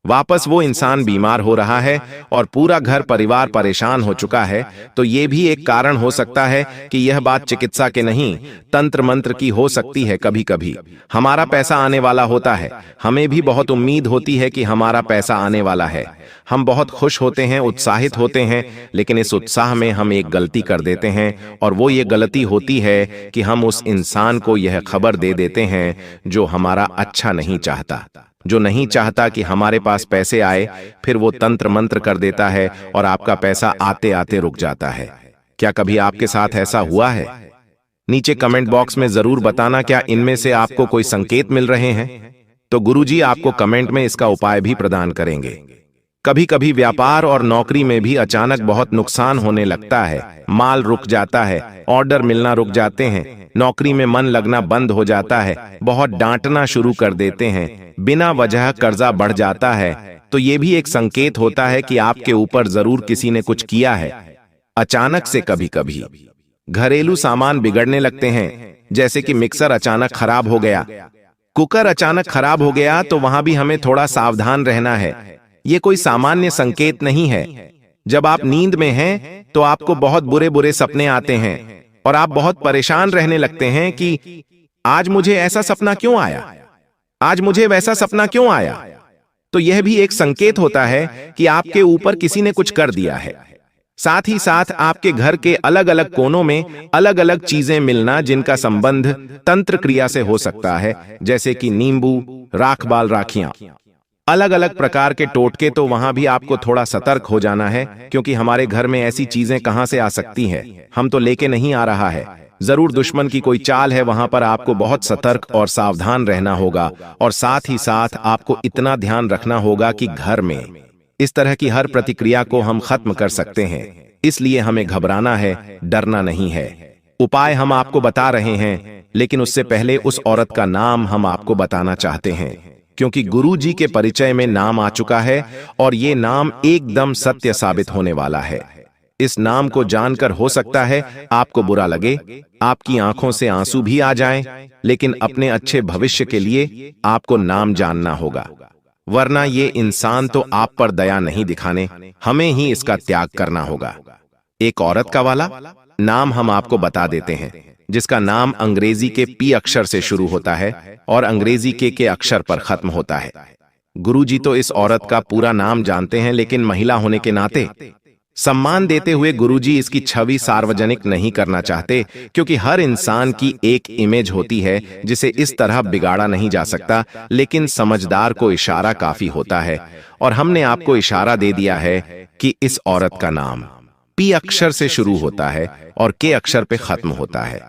[SPEAKER 2] वापस वो इंसान बीमार हो रहा है और पूरा घर परिवार परेशान हो चुका है। तो ये भी एक कारण हो सकता है कि यह बात चिकित्सा के नहीं, तंत्र मंत्र की हो सकती है। कभी कभी हमारा पैसा आने वाला होता है, हमें भी बहुत उम्मीद होती है कि हमारा पैसा आने वाला है, हम बहुत खुश होते हैं, उत्साहित होते हैं, लेकिन इस उत्साह में हम एक गलती कर देते हैं, और वो ये गलती होती है कि हम उस इंसान को यह खबर दे देते हैं जो हमारा अच्छा नहीं चाहता, जो नहीं चाहता कि हमारे पास पैसे आए। फिर वो तंत्र मंत्र कर देता है और आपका पैसा आते आते रुक जाता है। क्या कभी आपके साथ ऐसा हुआ है? नीचे कमेंट बॉक्स में जरूर बताना, क्या इनमें से आपको कोई संकेत मिल रहे हैं? तो गुरुजी आपको कमेंट में इसका उपाय भी प्रदान करेंगे। कभी कभी व्यापार और नौकरी में भी अचानक बहुत नुकसान होने लगता है, माल रुक जाता है, ऑर्डर मिलना रुक जाते हैं, नौकरी में मन लगना बंद हो जाता है, बहुत डांटना शुरू कर देते हैं, बिना वजह कर्जा बढ़ जाता है। तो ये भी एक संकेत होता है कि आपके ऊपर जरूर किसी ने कुछ किया है। अचानक से कभी कभी घरेलू सामान बिगड़ने लगते हैं, जैसे कि मिक्सर अचानक खराब हो गया, कुकर अचानक खराब हो गया, तो वहां भी हमें थोड़ा सावधान रहना है। ये कोई सामान्य संकेत नहीं है। जब आप नींद में हैं तो आपको बहुत बुरे बुरे सपने आते हैं और आप बहुत परेशान रहने लगते हैं कि आज मुझे ऐसा सपना क्यों आया, आज मुझे वैसा सपना क्यों आया। तो यह भी एक संकेत होता है कि आपके ऊपर किसी ने कुछ कर दिया है। साथ ही साथ आपके घर के अलग अलग कोनों में अलग अलग चीजें मिलना जिनका संबंध तंत्र क्रिया से हो सकता है, जैसे कि नींबू, राखबाल, राखियां, अलग अलग प्रकार के टोटके। तो वहां भी आपको थोड़ा सतर्क हो जाना है, क्योंकि हमारे घर में ऐसी चीजें कहां से आ सकती हैं, हम तो लेके नहीं आ रहा है। जरूर दुश्मन की कोई चाल है, वहां पर आपको बहुत सतर्क और सावधान रहना होगा। और साथ ही साथ आपको इतना ध्यान रखना होगा कि घर में इस तरह की हर प्रतिक्रिया को हम खत्म कर सकते हैं। इसलिए हमें घबराना है, डरना नहीं है। उपाय हम आपको बता रहे हैं, लेकिन उससे पहले उस औरत का नाम हम आपको बताना चाहते हैं, क्योंकि गुरु जी के परिचय में नाम आ चुका है और ये नाम एकदम सत्य साबित होने वाला है। इस नाम को जानकर हो सकता है आपको बुरा लगे, आपकी आंखों से आंसू भी आ जाएं, लेकिन अपने अच्छे भविष्य के लिए आपको नाम जानना होगा, वरना ये इंसान तो आप पर दया नहीं दिखाने, हमें ही इसका त्याग करना होगा। एक औरत का वाला नाम हम आपको बता देते हैं, जिसका नाम अंग्रेजी के पी अक्षर से शुरू होता है और अंग्रेजी के अक्षर पर खत्म होता है। गुरुजी तो इस औरत का पूरा नाम जानते हैं, लेकिन महिला होने के नाते सम्मान देते हुए गुरुजी इसकी छवि सार्वजनिक नहीं करना चाहते, क्योंकि हर इंसान की एक इमेज होती है जिसे इस तरह बिगाड़ा नहीं जा सकता, लेकिन समझदार को इशारा काफी होता है, और हमने आपको इशारा दे दिया है कि इस औरत का नाम पी अक्षर से शुरू होता है और के अक्षर पे खत्म होता है।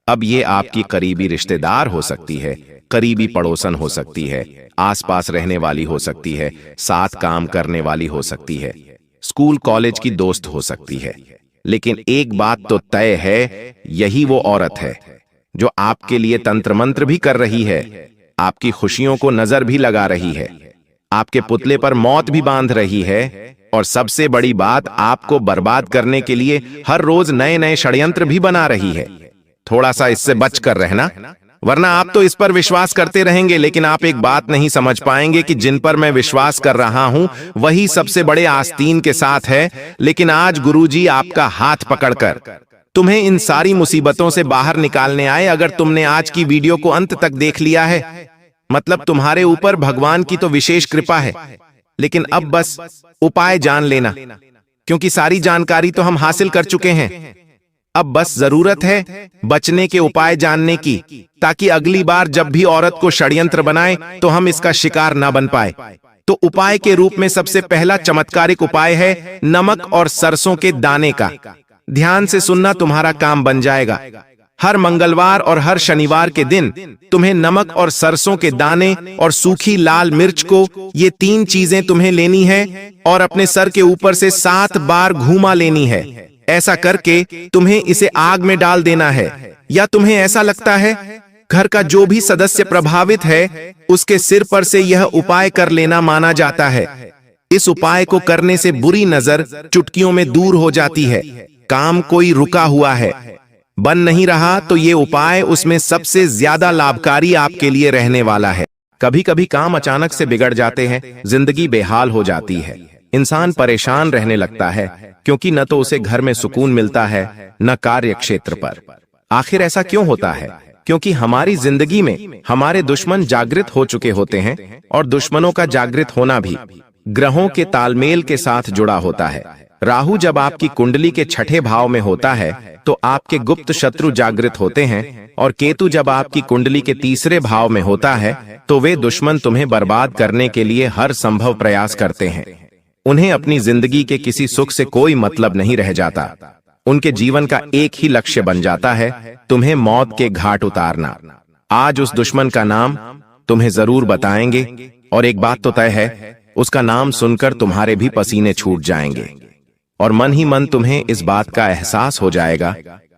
[SPEAKER 2] अब ये आपकी करीबी रिश्तेदार हो सकती है, करीबी पड़ोसन हो सकती है, आसपास रहने वाली हो सकती है, साथ काम करने वाली हो सकती है, स्कूल कॉलेज की दोस्त हो सकती है, लेकिन एक बात तो तय है, यही वो औरत है जो आपके लिए तंत्र मंत्र भी कर रही है, आपकी खुशियों को नजर भी लगा रही है, आपके पुतले पर मौत भी बांध रही है, और सबसे बड़ी बात, आपको बर्बाद करने के लिए हर रोज नए नए षड्यंत्र भी बना रही है। थोड़ा सा इससे बचकर रहना, वरना आप तो इस पर विश्वास करते रहेंगे, लेकिन आप एक बात नहीं समझ पाएंगे कि जिन पर मैं विश्वास कर रहा हूं वही सबसे बड़े आस्तीन के साथ है। लेकिन आज गुरुजी आपका हाथ पकड़कर तुम्हें इन सारी मुसीबतों से बाहर निकालने आए। अगर तुमने आज की वीडियो को अंत तक देख लिया है, मतलब तुम्हारे ऊपर भगवान की तो विशेष कृपा है, लेकिन अब बस उपाय जान लेना, क्योंकि सारी जानकारी तो हम हासिल कर चुके हैं। अब बस जरूरत है बचने के उपाय जानने की, ताकि अगली बार जब भी औरत को षड्यंत्र बनाए तो हम इसका शिकार ना बन पाए। तो उपाय के रूप में सबसे पहला चमत्कारिक उपाय है नमक और सरसों के दाने का। ध्यान से सुनना, तुम्हारा काम बन जाएगा। हर मंगलवार और हर शनिवार के दिन तुम्हें नमक और सरसों के दाने और सूखी लाल मिर्च को, ये 3 चीजें तुम्हें लेनी है और अपने सर के ऊपर से 7 बार घूमा लेनी है। ऐसा करके तुम्हें इसे आग में डाल देना है, या तुम्हें ऐसा लगता है घर का जो भी सदस्य प्रभावित है उसके सिर पर से यह उपाय कर लेना माना जाता है। इस उपाय को करने से बुरी नजर चुटकियों में दूर हो जाती है। काम कोई रुका हुआ है, बन नहीं रहा, तो ये उपाय उसमें सबसे ज्यादा लाभकारी आपके लिए रहने वाला है। कभी कभी काम अचानक से बिगड़ जाते हैं, जिंदगी बेहाल हो जाती है, इंसान परेशान रहने लगता है, क्योंकि न तो उसे घर में सुकून मिलता है न कार्य क्षेत्र पर। आखिर ऐसा क्यों होता है? क्योंकि हमारी जिंदगी में हमारे दुश्मन जागृत हो चुके होते हैं, और दुश्मनों का जागृत होना भी ग्रहों के तालमेल के साथ जुड़ा होता है। राहु जब आपकी कुंडली के 6ठे भाव में होता है तो आपके गुप्त शत्रु जागृत होते हैं, और केतु जब आपकी कुंडली के 3रे भाव में होता है तो वे दुश्मन तुम्हें बर्बाद करने के लिए हर संभव प्रयास करते हैं। उन्हें अपनी जिंदगी के किसी सुख से कोई मतलब नहीं रह जाता। उनके जीवन का एक ही लक्ष्य बन जाता है, तुम्हें मौत के घाट उतारना। आज उस दुश्मन का नाम तुम्हें जरूर बताएंगे, और एक बात तो तय है, उसका नाम सुनकर तुम्हारे भी पसीने छूट जाएंगे, और मन ही मन तुम्हें इस बात का एहसास हो जाएगा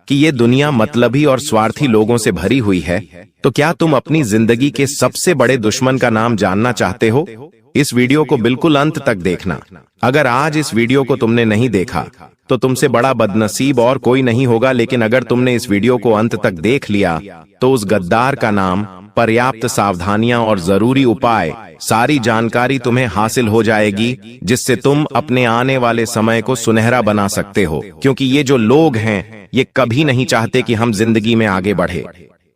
[SPEAKER 2] कि ये दुनिया मतलबी और स्वार्थी लोगों से भरी हुई है। तो क्या तुम अपनी जिंदगी के सबसे बड़े दुश्मन का नाम जानना चाहते हो? इस वीडियो को बिल्कुल अंत तक देखना। अगर आज इस वीडियो को तुमने नहीं देखा तो तुमसे बड़ा बदनसीब और कोई नहीं होगा, लेकिन अगर तुमने इस वीडियो को अंत तक देख लिया तो उस गद्दार का नाम, पर्याप्त सावधानियां और जरूरी उपाय, सारी जानकारी तुम्हें हासिल हो जाएगी, जिससे तुम अपने आने वाले समय को सुनहरा बना सकते हो। क्योंकि ये जो लोग हैं ये कभी नहीं चाहते कि हम जिंदगी में आगे बढ़े,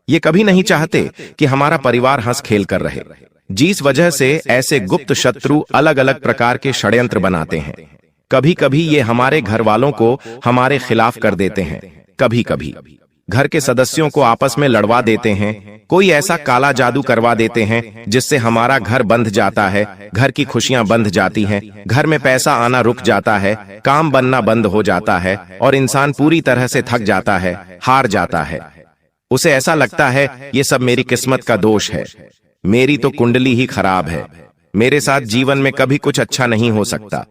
[SPEAKER 2] ये कभी नहीं चाहते कि हमारा परिवार हंस खेल कर रहे, जिस वजह से ऐसे गुप्त शत्रु अलग अलग प्रकार के षड्यंत्र बनाते हैं। कभी कभी ये हमारे घर वालों को हमारे खिलाफ कर देते हैं, कभी कभी घर के सदस्यों को आपस में लड़वा देते हैं, कोई ऐसा काला जादू करवा देते हैं जिससे हमारा घर बंध जाता है, घर की खुशियां बंध जाती हैं, घर में पैसा आना रुक जाता है, काम बनना बंद हो जाता है, और इंसान पूरी तरह से थक जाता है, हार जाता है। उसे ऐसा लगता है ये सब मेरी किस्मत का दोष है, मेरी तो कुंडली ही खराब है, मेरे साथ जीवन में कभी कुछ अच्छा नहीं हो सकता।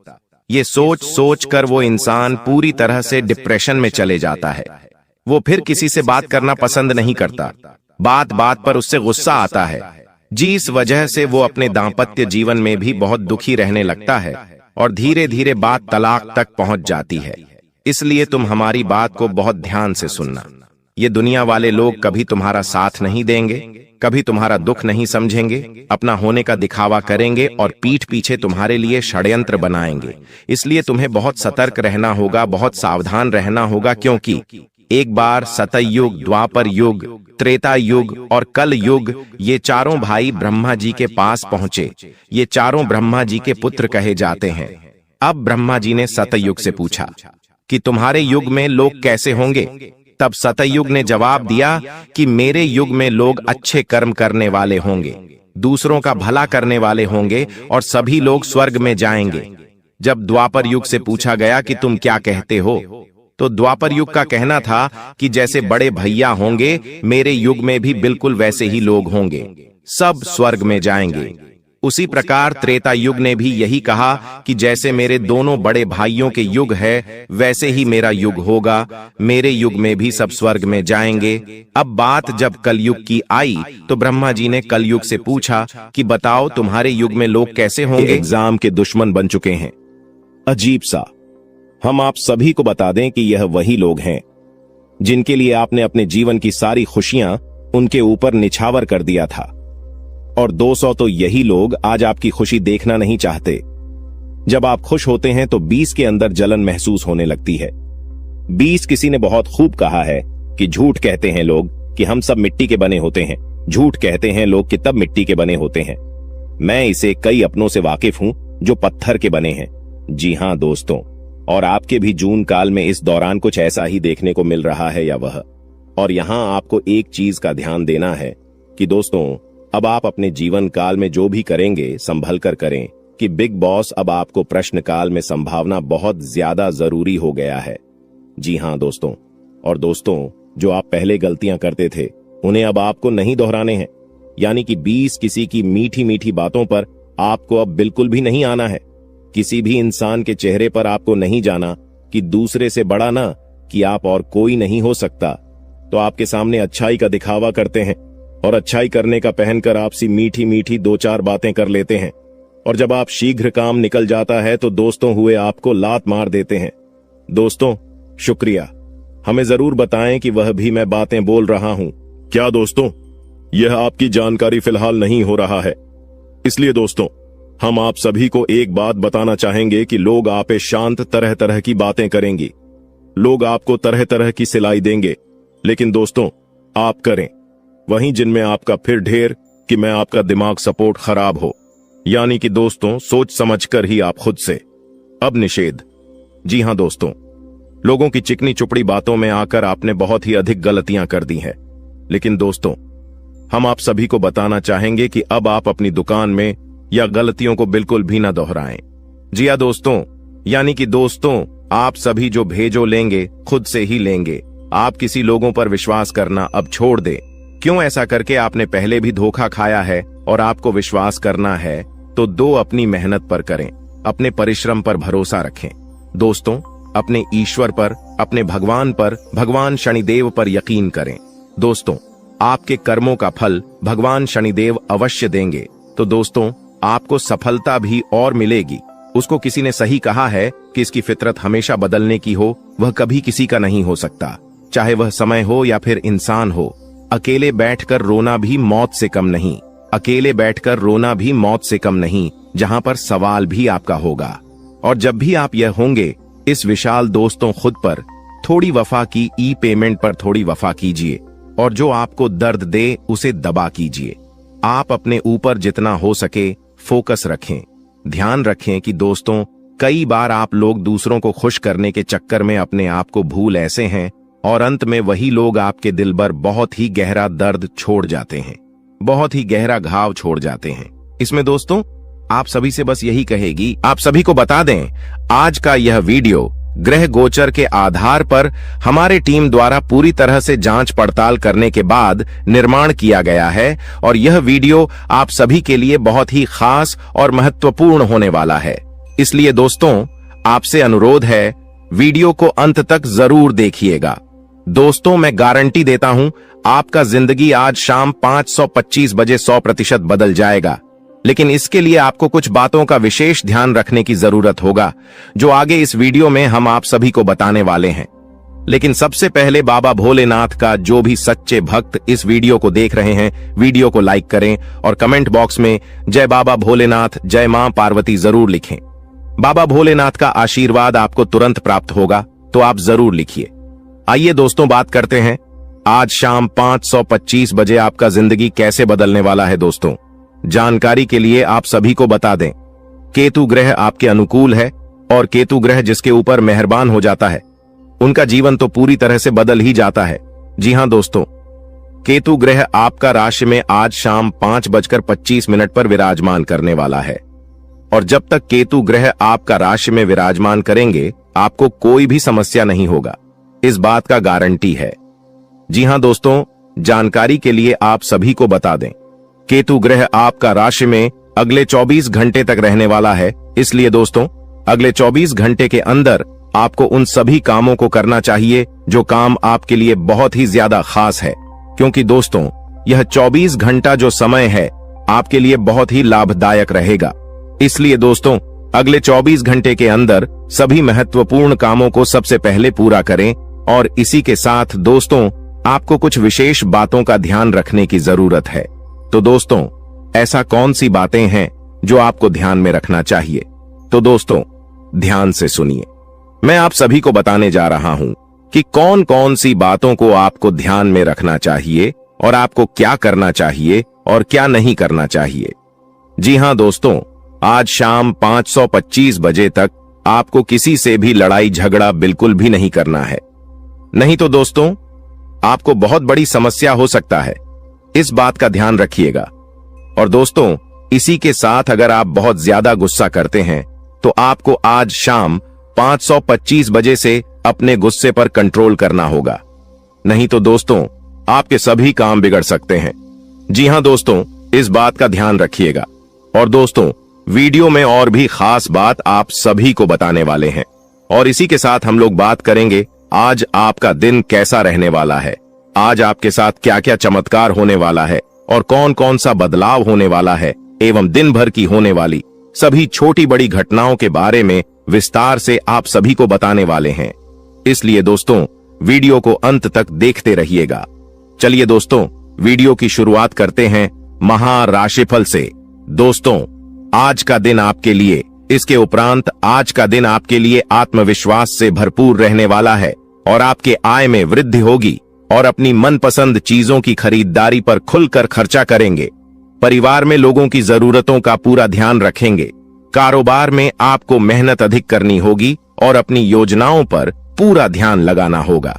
[SPEAKER 2] ये सोच सोच कर वो इंसान पूरी तरह से डिप्रेशन में चले जाता है। वो फिर किसी से बात करना पसंद नहीं करता, बात बात पर उससे गुस्सा आता है, जिस वजह से वो अपने दांपत्य जीवन में भी बहुत दुखी रहने लगता है, और धीरे धीरे बात तलाक तक पहुंच जाती है। इसलिए तुम हमारी बात को बहुत ध्यान से सुनना। ये दुनिया वाले लोग कभी तुम्हारा साथ नहीं देंगे, कभी तुम्हारा दुख नहीं समझेंगे, अपना होने का दिखावा करेंगे और पीठ पीछे तुम्हारे लिए षड्यंत्र बनाएंगे। इसलिए तुम्हें बहुत सतर्क रहना होगा, बहुत सावधान रहना होगा, क्योंकि एक बार सतयुग, द्वापर युग, त्रेता युग और कल युग, ये चारों भाई ब्रह्मा जी के पास पहुंचे। ये चारों ब्रह्मा जी के पुत्र कहे जाते हैं। अब ब्रह्मा जी ने सतयुग से पूछा कि तुम्हारे युग में लोग कैसे होंगे? तब सतयुग ने जवाब दिया कि मेरे युग में लोग अच्छे कर्म करने वाले होंगे, दूसरों का भला करने वाले होंगे और सभी लोग स्वर्ग में जाएंगे। जब द्वापर युग से पूछा गया कि तुम क्या कहते हो, तो द्वापर युग का कहना था कि जैसे बड़े भैया होंगे, मेरे युग में भी बिल्कुल वैसे ही लोग होंगे, सब स्वर्ग में जाएंगे। उसी प्रकार त्रेता युग ने भी यही कहा कि जैसे मेरे दोनों बड़े भाइयों के युग है, वैसे ही मेरा युग होगा, मेरे युग में भी सब स्वर्ग में जाएंगे। अब बात जब कलयुग की आई तो ब्रह्मा जी ने कलयुग से पूछा कि बताओ तुम्हारे युग में लोग कैसे होंगे?
[SPEAKER 4] एग्जाम के दुश्मन बन चुके हैं। अजीब सा। हम आप सभी को बता दें कि यह वही लोग हैं जिनके लिए आपने अपने जीवन की सारी खुशियां उनके ऊपर निछावर कर दिया था। और 200 तो यही लोग आज आपकी खुशी देखना नहीं चाहते। जब आप खुश होते हैं तो 20 के अंदर जलन महसूस होने लगती है। 20 किसी ने बहुत खूब कहा है कि झूठ कहते हैं लोग कि हम सब मिट्टी के बने होते हैं, झूठ कहते हैं लोग कि तब मिट्टी के बने होते हैं। मैं इसे कई अपनों से वाकिफ हूं जो पत्थर के बने हैं। जी हां दोस्तों, और आपके भी जून काल में इस दौरान कुछ ऐसा ही देखने को मिल रहा है या वह। और यहां आपको एक चीज का ध्यान देना है कि दोस्तों, अब आप अपने जीवन काल में जो भी करेंगे संभल कर करें, कि बिग बॉस अब आपको प्रश्न काल में संभावना बहुत ज्यादा जरूरी हो गया है। जी हां दोस्तों, और दोस्तों, जो आप पहले गलतियां करते थे उन्हें अब आपको नहीं दोहराने हैं। यानी कि 20 किसी की मीठी मीठी बातों पर आपको अब बिल्कुल भी नहीं आना है। किसी भी इंसान के चेहरे पर आपको नहीं जाना कि दूसरे से बड़ा ना, कि आप और कोई नहीं हो सकता। तो आपके सामने अच्छाई का दिखावा करते हैं और अच्छाई करने का पहनकर आपसी मीठी मीठी 2-4 बातें कर लेते हैं। और जब आप शीघ्र काम निकल जाता है तो दोस्तों हुए आपको लात मार देते हैं। दोस्तों शुक्रिया, हमें जरूर बताएं कि वह भी मैं बातें बोल रहा हूं। क्या दोस्तों, यह आपकी जानकारी फिलहाल नहीं हो रहा है। इसलिए दोस्तों, हम आप सभी को एक बात बताना चाहेंगे कि लोग आप पे शांत तरह तरह की बातें करेंगी, लोग आपको तरह तरह की सिलाई देंगे, लेकिन दोस्तों आप करें वहीं जिनमें आपका फिर ढेर कि मैं आपका दिमाग सपोर्ट खराब हो। यानी कि दोस्तों, सोच समझकर ही आप खुद से। अब निषेध। जी हां दोस्तों, लोगों की चिकनी चुपड़ी बातों में आकर आपने बहुत ही अधिक गलतियां कर दी हैं। लेकिन दोस्तों, हम आप सभी को बताना चाहेंगे कि अब आप अपनी दुकान में या गलतियों को बिल्कुल भी ना दोहराएं। जी हां दोस्तों, यानी कि दोस्तों, आप सभी जो भेजो लेंगे खुद से ही लेंगे। आप किसी लोगों पर विश्वास करना अब छोड़ दें। क्यों ऐसा करके आपने पहले भी धोखा खाया है और आपको विश्वास करना है तो दो अपनी मेहनत पर करें, अपने परिश्रम पर भरोसा रखें। दोस्तों, अपने ईश्वर पर, अपने भगवान पर, भगवान शनिदेव पर यकीन करें। दोस्तों, आपके कर्मों का फल भगवान शनिदेव अवश्य देंगे। तो दोस्तों, आपको सफलता भी और मिलेगी। उसको किसी ने सही कहा है कि इसकी फितरत हमेशा बदलने की हो, वह कभी किसी का नहीं हो सकता, चाहे वह समय हो या फिर इंसान हो। अकेले बैठकर रोना भी मौत से कम नहीं, अकेले बैठकर रोना भी मौत से कम नहीं, जहां पर सवाल भी आपका होगा। और जब भी आप यह होंगे, इस विशाल दोस्तों खुद पर थोड़ी वफा की ई पेमेंट पर थोड़ी वफा कीजिए और जो आपको दर्द दे उसे दबा कीजिए। आप अपने ऊपर जितना हो सके फोकस रखें। ध्यान रखें कि दोस्तों, कई बार आप लोग दूसरों को खुश करने के चक्कर में अपने आप को भूल ऐसे हैं और अंत में वही लोग आपके दिल पर बहुत ही गहरा दर्द छोड़ जाते हैं, बहुत ही गहरा घाव छोड़ जाते हैं। इसमें दोस्तों, आप सभी से बस यही कहेगी, आप सभी को बता दें, आज का यह वीडियो ग्रह गोचर के आधार पर हमारे टीम द्वारा पूरी तरह से जांच पड़ताल करने के बाद निर्माण किया गया है और यह वीडियो आप सभी के लिए बहुत ही खास और महत्वपूर्ण होने वाला है। इसलिए दोस्तों, आपसे अनुरोध है, वीडियो को अंत तक जरूर देखिएगा। दोस्तों, मैं गारंटी देता हूं, आपका जिंदगी आज शाम 525 बजे 100% बदल जाएगा।
[SPEAKER 2] लेकिन इसके लिए आपको कुछ बातों का विशेष ध्यान रखने की जरूरत होगा, जो आगे इस वीडियो में हम आप सभी को बताने वाले हैं। लेकिन सबसे पहले बाबा भोलेनाथ का जो भी सच्चे भक्त इस वीडियो को देख रहे हैं, वीडियो को लाइक करें और कमेंट बॉक्स में जय बाबा भोलेनाथ, जय मां पार्वती जरूर लिखें। बाबा भोलेनाथ का आशीर्वाद आपको तुरंत प्राप्त होगा, तो आप जरूर लिखिए। आइए दोस्तों, बात करते हैं आज शाम 5:25 बजे आपका जिंदगी कैसे बदलने वाला है। दोस्तों, जानकारी के लिए आप सभी को बता दें, केतु ग्रह आपके अनुकूल है और केतु ग्रह जिसके ऊपर मेहरबान हो जाता है उनका जीवन तो पूरी तरह से बदल ही जाता है। जी हां दोस्तों, केतु ग्रह आपका राशि में आज शाम 5:25 पर विराजमान करने वाला है और जब तक केतु ग्रह आपका राशि में विराजमान करेंगे आपको कोई भी समस्या नहीं होगा, इस बात का गारंटी है। जी हां दोस्तों, जानकारी के लिए आप सभी को बता दें, केतु ग्रह आपका राशि में अगले 24 घंटे तक रहने वाला है। इसलिए दोस्तों, अगले 24 घंटे के अंदर आपको उन सभी कामों को करना चाहिए जो काम आपके लिए बहुत ही ज्यादा खास है, क्योंकि दोस्तों यह 24 घंटा जो समय है आपके लिए बहुत ही लाभदायक रहेगा। इसलिए दोस्तों, अगले 24 घंटे के अंदर सभी महत्वपूर्ण कामों को सबसे पहले पूरा करें और इसी के साथ दोस्तों आपको कुछ विशेष बातों का ध्यान रखने की जरूरत है। तो दोस्तों, ऐसा कौन सी बातें हैं जो आपको ध्यान में रखना चाहिए? तो दोस्तों ध्यान से सुनिए, मैं आप सभी को बताने जा रहा हूं कि कौन कौन सी बातों को आपको ध्यान में रखना चाहिए और आपको क्या करना चाहिए और क्या नहीं करना चाहिए। जी हां दोस्तों, आज शाम 5:25 बजे तक आपको किसी से भी लड़ाई झगड़ा बिल्कुल भी नहीं करना है, नहीं तो दोस्तों आपको बहुत बड़ी समस्या हो सकता है, इस बात का ध्यान रखिएगा। और दोस्तों, इसी के साथ अगर आप बहुत ज्यादा गुस्सा करते हैं तो आपको आज शाम 5:25 बजे से अपने गुस्से पर कंट्रोल करना होगा, नहीं तो दोस्तों आपके सभी काम बिगड़ सकते हैं। जी हां दोस्तों, इस बात का ध्यान रखिएगा। और दोस्तों, वीडियो में और भी खास बात आप सभी को बताने वाले हैं और इसी के साथ हम लोग बात करेंगे आज आपका दिन कैसा रहने वाला है, आज आपके साथ क्या क्या चमत्कार होने वाला है और कौन कौन सा बदलाव होने वाला है, एवं दिन भर की होने वाली सभी छोटी बड़ी घटनाओं के बारे में विस्तार से आप सभी को बताने वाले हैं। इसलिए दोस्तों वीडियो को अंत तक देखते रहिएगा। चलिए दोस्तों, वीडियो की शुरुआत करते हैं महाराशिफल से। दोस्तों, आज का दिन आपके लिए, इसके उपरांत आज का दिन आपके लिए आत्मविश्वास से भरपूर रहने वाला है और आपके आय में वृद्धि होगी और अपनी मनपसंद चीजों की खरीदारी पर खुलकर खर्चा करेंगे। परिवार में लोगों की जरूरतों का पूरा ध्यान रखेंगे। कारोबार में आपको मेहनत अधिक करनी होगी और अपनी योजनाओं पर पूरा ध्यान लगाना होगा।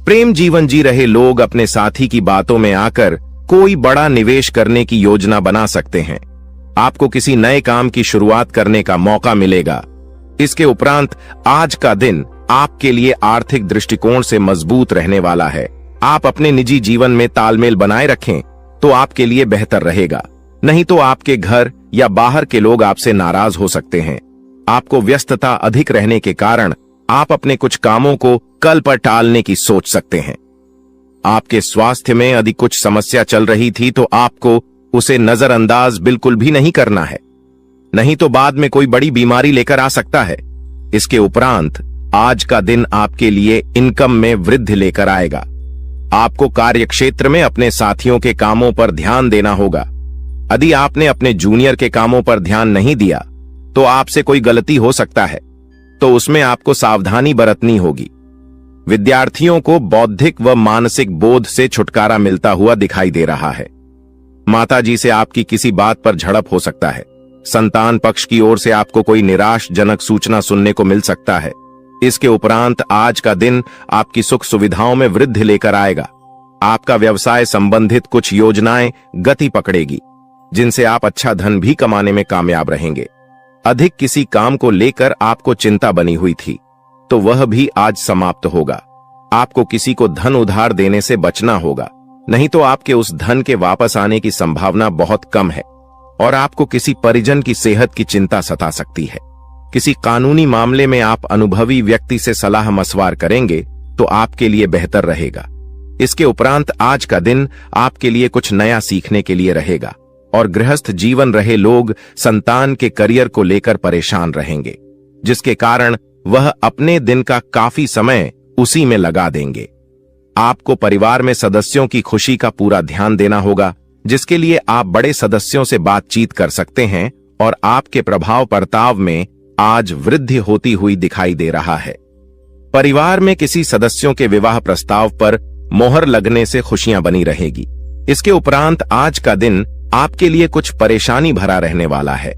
[SPEAKER 2] प्रेम जीवन जी रहे लोग अपने साथी की बातों में आकर कोई बड़ा निवेश करने की योजना बना सकते हैं। आपको किसी नए काम की शुरुआत करने का मौका मिलेगा। इसके उपरांत आज का दिन आपके लिए आर्थिक दृष्टिकोण से मजबूत रहने वाला है। आप अपने निजी जीवन में तालमेल बनाए रखें तो आपके लिए बेहतर रहेगा, नहीं तो आपके घर या बाहर के लोग आपसे नाराज हो सकते हैं। आपको व्यस्तता अधिक रहने के कारण आप अपने कुछ कामों को कल पर टालने की सोच सकते हैं। आपके स्वास्थ्य में यदि कुछ समस्या चल रही थी तो आपको उसे नजरअंदाज बिल्कुल भी नहीं करना है, नहीं तो बाद में कोई बड़ी बीमारी लेकर आ सकता है। इसके उपरांत आज का दिन आपके लिए इनकम में वृद्धि लेकर आएगा। आपको कार्यक्षेत्र में अपने साथियों के कामों पर ध्यान देना होगा। यदि आपने अपने जूनियर के कामों पर ध्यान नहीं दिया तो आपसे कोई गलती हो सकता है, तो उसमें आपको सावधानी बरतनी होगी। विद्यार्थियों को बौद्धिक व मानसिक बोध से छुटकारा मिलता हुआ दिखाई दे रहा है। माताजी से आपकी किसी बात पर झड़प हो सकता है। संतान पक्ष की ओर से आपको कोई निराशजनक सूचना सुनने को मिल सकता है। इसके उपरांत आज का दिन आपकी सुख सुविधाओं में वृद्धि लेकर आएगा। आपका व्यवसाय संबंधित कुछ योजनाएं गति पकड़ेगी, जिनसे आप अच्छा धन भी कमाने में कामयाब रहेंगे। अधिक किसी काम को लेकर आपको चिंता बनी हुई थी तो वह भी आज समाप्त होगा। आपको किसी को धन उधार देने से बचना होगा, नहीं तो आपके उस धन के वापस आने की संभावना बहुत कम है और आपको किसी परिजन की सेहत की चिंता सता सकती है। किसी कानूनी मामले में आप अनुभवी व्यक्ति से सलाह मशवरा करेंगे तो आपके लिए बेहतर रहेगा। इसके उपरांत आज का दिन आपके लिए कुछ नया सीखने के लिए रहेगा और गृहस्थ जीवन रहे लोग संतान के करियर को लेकर परेशान रहेंगे, जिसके कारण वह अपने दिन का काफी समय उसी में लगा देंगे। आपको परिवार में सदस्यों की खुशी का पूरा ध्यान देना होगा, जिसके लिए आप बड़े सदस्यों से बातचीत कर सकते हैं और आपके प्रभाव बर्ताव में आज वृद्धि होती हुई दिखाई दे रहा है। परिवार में किसी सदस्यों के विवाह प्रस्ताव पर मोहर लगने से खुशियां बनी रहेगी। इसके उपरांत आज का दिन आपके लिए कुछ परेशानी भरा रहने वाला है।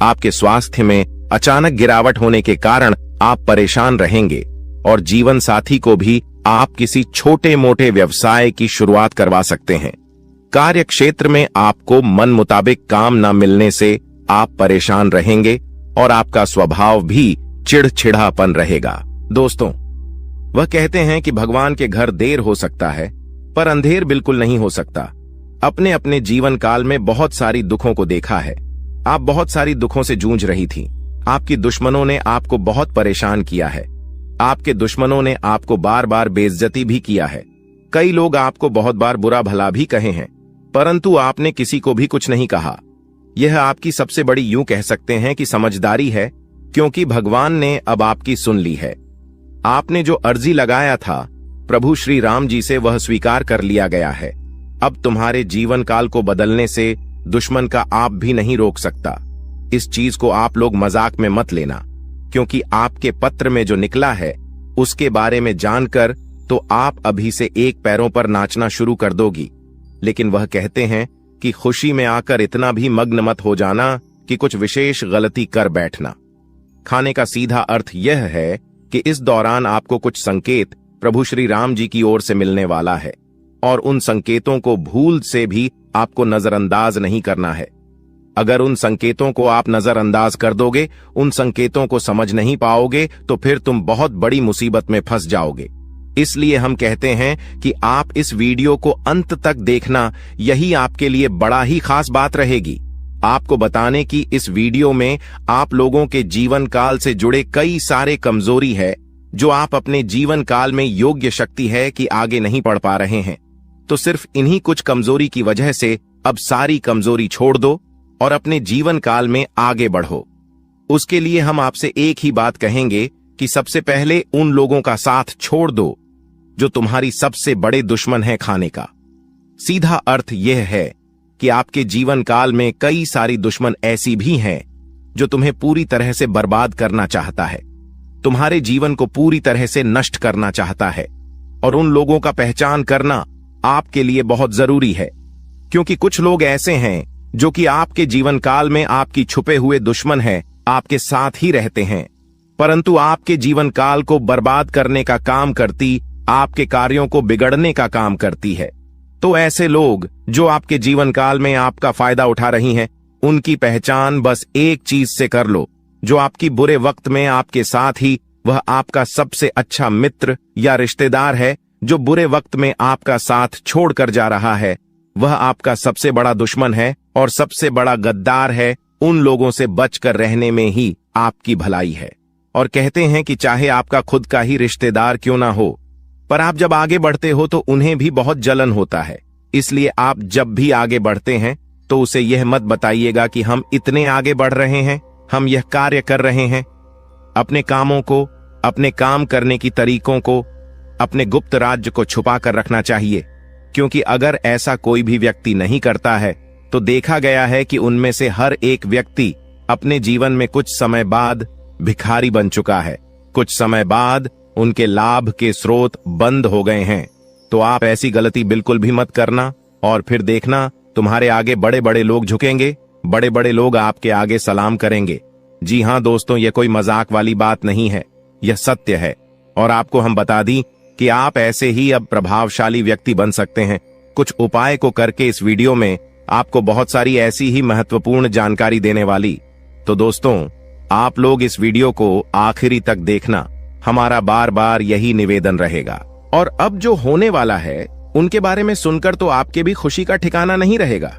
[SPEAKER 2] आपके स्वास्थ्य में अचानक गिरावट होने के कारण आप परेशान रहेंगे और जीवन साथी को भी आप किसी छोटे मोटे व्यवसाय की शुरुआत करवा सकते हैं। कार्य क्षेत्र में आपको मन मुताबिक काम न मिलने से आप परेशान रहेंगे और आपका स्वभाव भी चिड़चिड़ापन रहेगा। दोस्तों, वह कहते हैं कि भगवान के घर देर हो सकता है पर अंधेर बिल्कुल नहीं हो सकता। अपने अपने जीवन काल में बहुत सारी दुखों को देखा है। आप बहुत सारी दुखों से जूझ रही थी। आपकी दुश्मनों ने आपको बहुत परेशान किया है। आपके दुश्मनों ने आपको बार बार बेइज्जती भी किया है। कई लोग आपको बहुत बार बुरा भला भी कहे हैं, परंतु आपने किसी को भी कुछ नहीं कहा। यह आपकी सबसे बड़ी यूं कह सकते हैं कि समझदारी है, क्योंकि भगवान ने अब आपकी सुन ली है। आपने जो अर्जी लगाया था प्रभु श्री राम जी से, वह स्वीकार कर लिया गया है। अब तुम्हारे जीवन काल को बदलने से दुश्मन का आप भी नहीं रोक सकता। इस चीज को आप लोग मजाक में मत लेना, क्योंकि आपके पत्र में जो निकला है उसके बारे में जानकर तो आप अभी से एक पैरों पर नाचना शुरू कर दोगी। लेकिन वह कहते हैं कि खुशी में आकर इतना भी मग्न मत हो जाना कि कुछ विशेष गलती कर बैठना। खाने का सीधा अर्थ यह है कि इस दौरान आपको कुछ संकेत प्रभु श्री राम जी की ओर से मिलने वाला है और उन संकेतों को भूल से भी आपको नजरअंदाज नहीं करना है। अगर उन संकेतों को आप नजरअंदाज कर दोगे, उन संकेतों को समझ नहीं पाओगे, तो फिर तुम बहुत बड़ी मुसीबत में फंस जाओगे। इसलिए हम कहते हैं कि आप इस वीडियो को अंत तक देखना, यही आपके लिए बड़ा ही खास बात रहेगी। आपको बताने की इस वीडियो में आप लोगों के जीवन काल से जुड़े कई सारे कमजोरी है, जो आप अपने जीवन काल में योग्य शक्ति है कि आगे नहीं बढ़ पा रहे हैं। तो सिर्फ इन्हीं कुछ कमजोरी की वजह से अब सारी कमजोरी छोड़ दो और अपने जीवन काल में आगे बढ़ो। उसके लिए हम आपसे एक ही बात कहेंगे कि सबसे पहले उन लोगों का साथ छोड़ दो जो तुम्हारी सबसे बड़े दुश्मन है खाने का। सीधा अर्थ यह है कि आपके जीवन काल में कई सारी दुश्मन ऐसी भी हैं जो तुम्हें पूरी तरह से बर्बाद करना चाहता है, तुम्हारे जीवन को पूरी तरह से नष्ट करना चाहता है। और उन लोगों का पहचान करना आपके लिए बहुत जरूरी है, क्योंकि कुछ लोग ऐसे हैं जो कि आपके जीवन काल में आपकी छुपे हुए दुश्मन है, आपके साथ ही रहते हैं, परंतु आपके जीवन काल को बर्बाद करने का काम करती, आपके कार्यों को बिगड़ने का काम करती है। तो ऐसे लोग जो आपके जीवन काल में आपका फायदा उठा रही हैं, उनकी पहचान बस एक चीज से कर लो, जो आपकी बुरे वक्त में आपके साथ ही वह आपका सबसे अच्छा मित्र या रिश्तेदार है, जो बुरे वक्त में आपका साथ छोड़कर जा रहा है, वह आपका सबसे बड़ा दुश्मन है और सबसे बड़ा गद्दार है। उन लोगों से बचकर रहने में ही आपकी भलाई है। और कहते हैं कि चाहे आपका खुद का ही रिश्तेदार क्यों ना हो, पर आप जब आगे बढ़ते हो तो उन्हें भी बहुत जलन होता है। इसलिए आप जब भी आगे बढ़ते हैं तो उसे यह मत बताइएगा कि हम इतने आगे बढ़ रहे हैं, हम यह कार्य कर रहे हैं। अपने कामों को, अपने काम करने की तरीकों को, अपने गुप्त राज्य को छुपा कर रखना चाहिए, क्योंकि अगर ऐसा कोई भी व्यक्ति नहीं करता है तो देखा गया है कि उनमें से हर एक व्यक्ति अपने जीवन में कुछ समय बाद भिखारी बन चुका है, कुछ समय बाद उनके लाभ के स्रोत बंद हो गए हैं। तो आप ऐसी गलती बिल्कुल भी मत करना और फिर देखना तुम्हारे आगे बड़े बड़े लोग झुकेंगे, बड़े बड़े लोग आपके आगे सलाम करेंगे। जी हां दोस्तों, यह कोई मजाक वाली बात नहीं है, यह सत्य है। और आपको हम बता दी कि आप ऐसे ही अब प्रभावशाली व्यक्ति बन सकते हैं। कुछ उपाय को करके इस वीडियो में आपको बहुत सारी ऐसी ही महत्वपूर्ण जानकारी देने वाली। तो दोस्तों, आप लोग इस वीडियो को आखिरी तक देखना, हमारा बार बार यही निवेदन रहेगा। और अब जो होने वाला है उनके बारे में सुनकर तो आपके भी खुशी का ठिकाना नहीं रहेगा।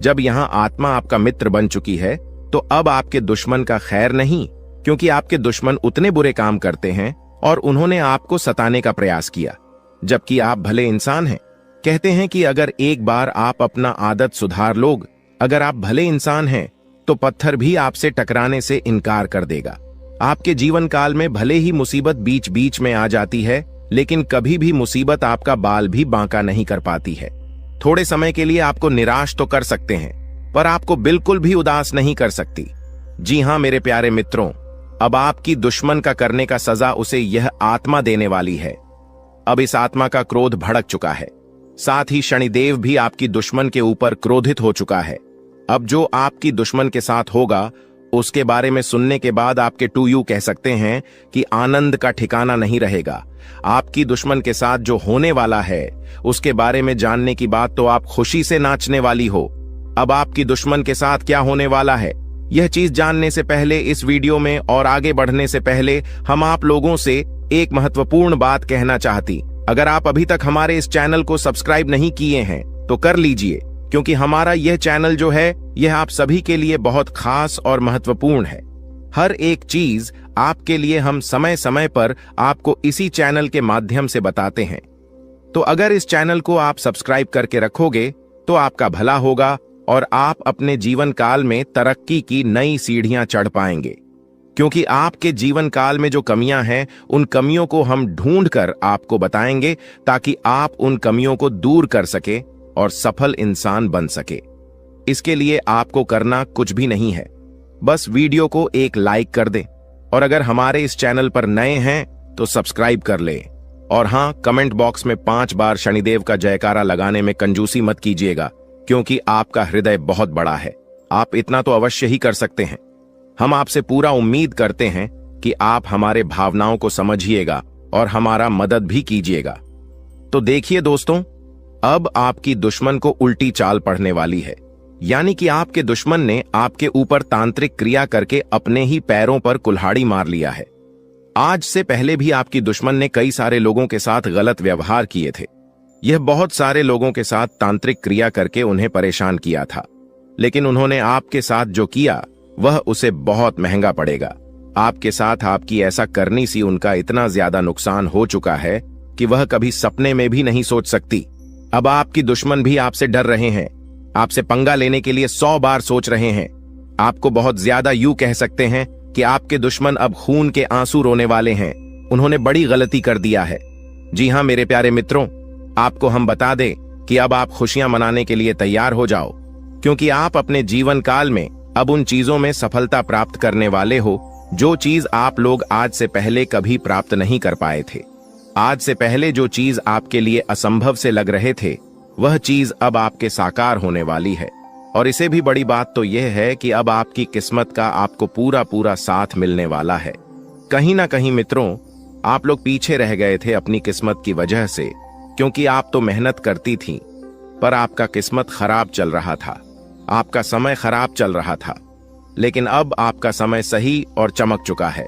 [SPEAKER 2] जब यहाँ आत्मा आपका मित्र बन चुकी है तो अब आपके दुश्मन का खैर नहीं, क्योंकि आपके दुश्मन उतने बुरे काम करते हैं और उन्होंने आपको सताने का प्रयास किया, जबकि आप भले इंसान हैं। कहते हैं कि अगर एक बार आप अपना आदत सुधार लोग अगर आप भले इंसान हैं तो पत्थर भी आपसे टकराने से इनकार कर देगा। आपके जीवन काल में भले ही मुसीबत बीच बीच में आ जाती है, लेकिन कभी भी मुसीबत आपका बाल भी बांका नहीं कर पाती है। थोड़े समय के लिए आपको निराश तो कर सकते हैं, पर आपको बिल्कुल भी उदास नहीं कर सकती। जी हां मेरे प्यारे मित्रों, अब आपकी दुश्मन का करने का सजा उसे यह आत्मा देने वाली है। अब इस आत्मा का क्रोध भड़क चुका है, साथ ही शनिदेव भी आपकी दुश्मन के ऊपर क्रोधित हो चुका है। अब जो आपकी दुश्मन के साथ होगा उसके बारे में सुनने के बाद आपके टू यू कह सकते हैं कि आनंद का ठिकाना नहीं रहेगा। आपकी दुश्मन के साथ जो होने वाला है उसके बारे में जानने की बात तो आप खुशी से नाचने वाली हो। अब आपकी दुश्मन के साथ क्या होने वाला है, यह चीज जानने से पहले इस वीडियो में और आगे बढ़ने से पहले हम आप लोगों से एक महत्वपूर्ण बात कहना चाहती। अगर आप अभी तक हमारे इस चैनल को सब्सक्राइब नहीं किए हैं तो कर लीजिए, क्योंकि हमारा यह चैनल जो है यह आप सभी के लिए बहुत खास और महत्वपूर्ण है। हर एक चीज आपके लिए हम समय समय पर आपको इसी चैनल के माध्यम से बताते हैं। तो अगर इस चैनल को आप सब्सक्राइब करके रखोगे तो आपका भला होगा और आप अपने जीवन काल में तरक्की की नई सीढ़ियां चढ़ पाएंगे। क्योंकि आपके जीवन काल में जो कमियां हैं उन कमियों को हम ढूंढकर आपको बताएंगे, ताकि आप उन कमियों को दूर कर सके और सफल इंसान बन सके। इसके लिए आपको करना कुछ भी नहीं है, बस वीडियो को एक लाइक कर दें, और अगर हमारे इस चैनल पर नए हैं तो सब्सक्राइब कर लें। और हां, कमेंट बॉक्स में 5 बार शनिदेव का जयकारा लगाने में कंजूसी मत कीजिएगा, क्योंकि आपका हृदय बहुत बड़ा है। आप इतना तो अवश्य ही कर सकते हैं। हम आपसे पूरा उम्मीद करते हैं कि आप हमारे भावनाओं को समझिएगा और हमारा मदद भी कीजिएगा। तो देखिए दोस्तों, अब आपकी दुश्मन को उल्टी चाल पड़ने वाली है, यानी कि आपके दुश्मन ने आपके ऊपर तांत्रिक क्रिया करके अपने ही पैरों पर कुल्हाड़ी मार लिया है। आज से पहले भी आपकी दुश्मन ने कई सारे लोगों के साथ गलत व्यवहार किए थे। यह बहुत सारे लोगों के साथ तांत्रिक क्रिया करके उन्हें परेशान किया था, लेकिन उन्होंने आपके साथ जो किया वह उसे बहुत महंगा पड़ेगा। आपके साथ आपकी ऐसा करनी सी उनका इतना ज्यादा नुकसान हो चुका है कि वह कभी सपने में भी नहीं सोच सकती। अब आपकी दुश्मन भी आपसे डर रहे हैं, आपसे पंगा लेने के लिए 100 बार सोच रहे हैं। आपको बहुत ज्यादा यूं कह सकते हैं कि आपके दुश्मन अब खून के आंसू रोने वाले हैं। उन्होंने बड़ी गलती कर दिया है। जी हां मेरे प्यारे मित्रों, आपको हम बता दें कि अब आप खुशियां मनाने के लिए तैयार हो जाओ, क्योंकि आप अपने जीवन काल में अब उन चीजों में सफलता प्राप्त करने वाले हो जो चीज आप लोग आज से पहले कभी प्राप्त नहीं कर पाए थे। आज से पहले जो चीज आपके लिए असंभव से लग रहे थे वह चीज अब आपके साकार होने वाली है। और इससे भी बड़ी बात तो यह है कि अब आपकी किस्मत का आपको पूरा पूरा साथ मिलने वाला है। कहीं ना कहीं मित्रों, आप लोग पीछे रह गए थे अपनी किस्मत की वजह से, क्योंकि आप तो मेहनत करती थी, पर आपका किस्मत खराब चल रहा था, आपका समय खराब चल रहा था। लेकिन अब आपका समय सही और चमक चुका है।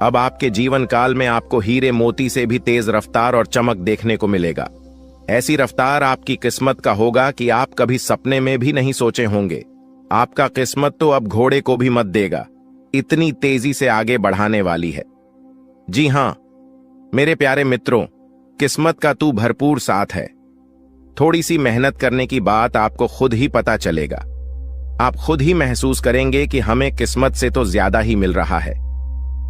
[SPEAKER 2] अब आपके जीवन काल में आपको हीरे मोती से भी तेज रफ्तार और चमक देखने को मिलेगा। ऐसी रफ्तार आपकी किस्मत का होगा कि आप कभी सपने में भी नहीं सोचे होंगे। आपका किस्मत तो अब घोड़े को भी मत देगा, इतनी तेजी से आगे बढ़ाने वाली है। जी हां मेरे प्यारे मित्रों, किस्मत का तू भरपूर साथ है। थोड़ी सी मेहनत करने की बात आपको खुद ही पता चलेगा। आप खुद ही महसूस करेंगे कि हमें किस्मत से तो ज्यादा ही मिल रहा है।